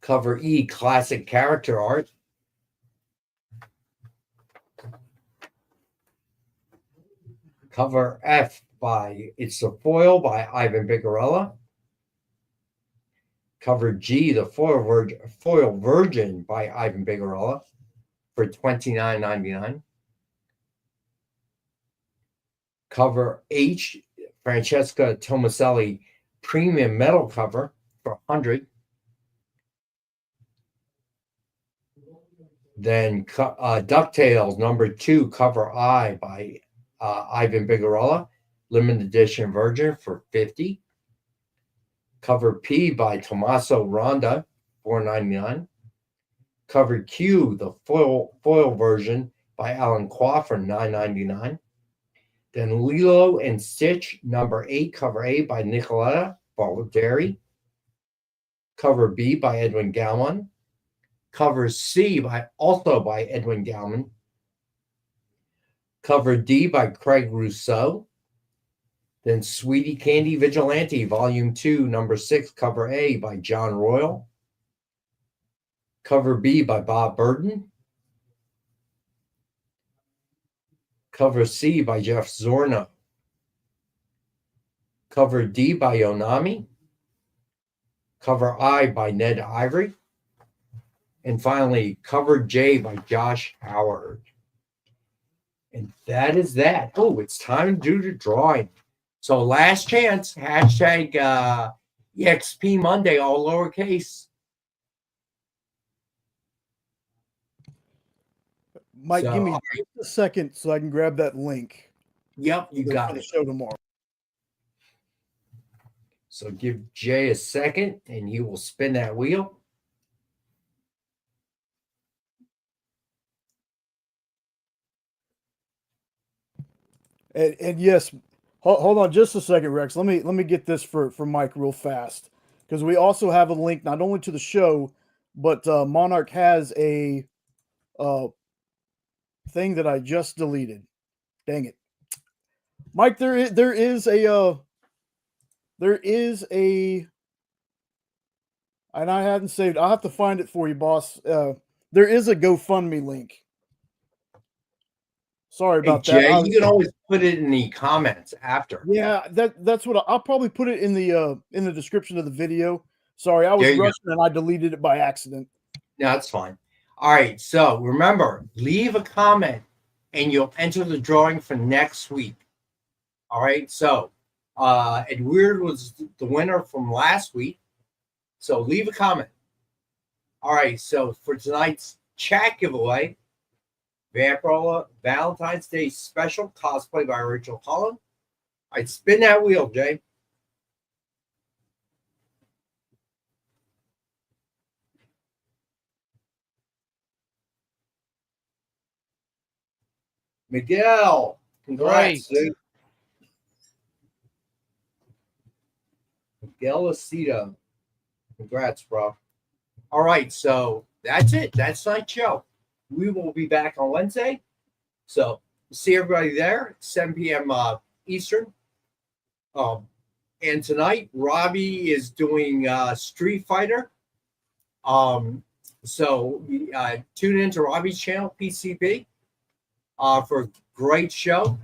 Cover E, classic character art. Cover F by It's a Foil by Ivan Bigarella. Cover G, the foil version by Ivan Bigarella for $29.99. Cover H, Francesca Tomaselli premium metal cover for $100. Then DuckTales #2, cover I by Ivan Bigarella, limited edition version for $50. Cover P by Tommaso Ronda, $4.99. Cover Q, the foil version by Alan Qua for $9.99. Then Lilo and Stitch #8, cover A by Nicoletta Balderi. Cover B by Edwin Gallman. Cover C also by Edwin Gallman. Cover D by Craig Rousseau. Then Sweetie Candy Vigilante, Volume 2, #6, cover A by John Royal. Cover B by Bob Burden. Cover C by Jeff Zorno. Cover D by Yonami. Cover I by Ned Ivory. And finally, cover J by Josh Howard. And that is that. Oh, it's time to do the drawing. So last chance, hashtag EXP Monday, all lowercase. Mike, give me just a second so I can grab that link. Yep, you got it. it. Show tomorrow. So give Jay a second and he will spin that wheel. And yes, hold on just a second, Rex. Let me get this for Mike real fast, because we also have a link not only to the show, but Monarch has a thing that I just deleted. Dang it, Mike! There is a, and I hadn't saved. I'll have to find it for you, boss. There is a GoFundMe link. Sorry about that. Jay, you can always put it in the comments after. Yeah, that's what I'll probably put it in the description of the video. Sorry, I was rushing and I deleted it by accident. No, that's fine. All right, so remember, leave a comment and you'll enter the drawing for next week. All right, so Edward was the winner from last week, so leave a comment. All right, so for tonight's chat giveaway, Vampirella Valentine's Day special cosplay by Rachel Holland. I'd spin that wheel, Jay. Miguel, congrats, dude. Miguel Aceto, congrats, bro. All right, so that's it. That's tonight's show. We will be back on Wednesday. So see everybody there, 7 p.m. Eastern. And tonight, Robbie is doing Street Fighter. So tune into Robbie's channel, PCP, for a great show.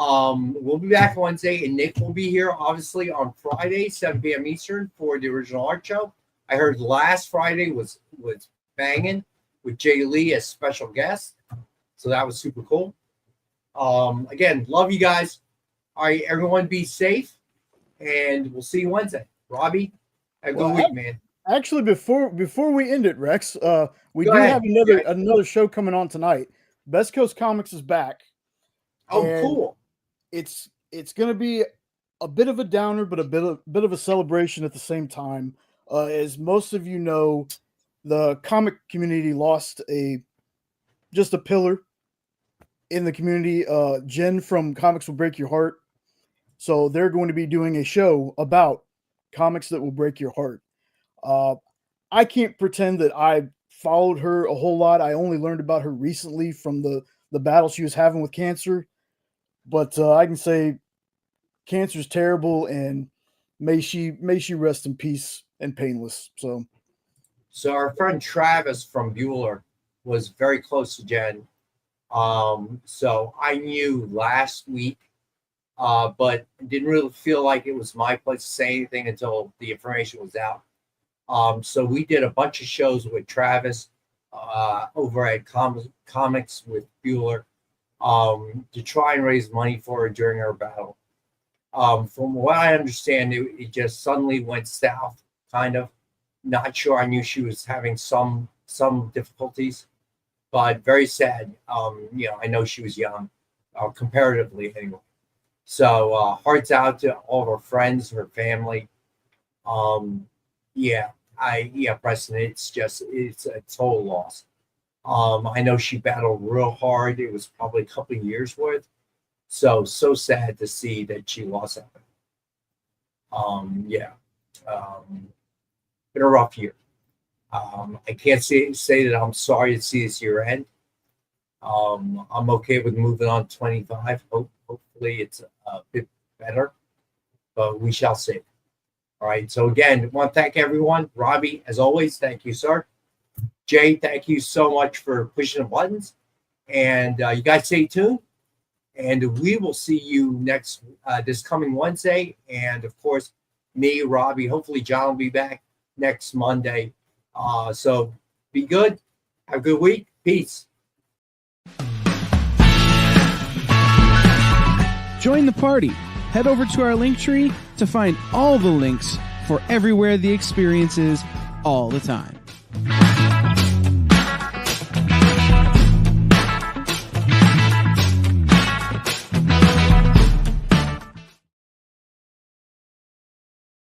We'll be back Wednesday, and Nick will be here, obviously, on Friday, 7 p.m. Eastern, for the original art show. I heard last Friday was banging with Jay Lee as special guest, so that was super cool. Again, love you guys. All right, everyone, be safe, and we'll see you Wednesday. Robbie, have a good week, man. Actually, before we end it, Rex, we have another show coming on tonight. Best Coast Comics is back. Oh, cool! It's going to be a bit of a downer, but a bit of a celebration at the same time. As most of you know, the comic community lost just a pillar in the community. Jen from Comics Will Break Your Heart. So they're going to be doing a show about comics that will break your heart. I can't pretend that I followed her a whole lot. I only learned about her recently from the battle she was having with cancer. But I can say cancer's terrible, and may she rest in peace and painless. So our friend Travis from Bueller was very close to Jen. So I knew last week, but didn't really feel like it was my place to say anything until the information was out. So we did a bunch of shows with Travis over at Comics with Bueller to try and raise money for her during her battle. From what I understand, it just suddenly went south, kind of. Not sure. I knew she was having some difficulties, but very sad. I know she was young, comparatively anyway. So hearts out to all of her friends, her family. Preston, it's a total loss. I know she battled real hard. It was probably a couple of years worth. So sad to see that she lost that. Been a rough year. I can't say that I'm sorry to see this year end. I'm okay with moving on to 25. Hopefully it's a bit better, but we shall see. All right. So again, I want to thank everyone. Robbie, as always, thank you, sir. Jay, thank you so much for pushing the buttons. And you guys stay tuned. And we will see you this coming Wednesday. And of course, me, Robbie, hopefully John will be back next Monday. So be good. Have a good week. Peace. Join the party. Head over to our link tree to find all the links for everywhere the experience is all the time.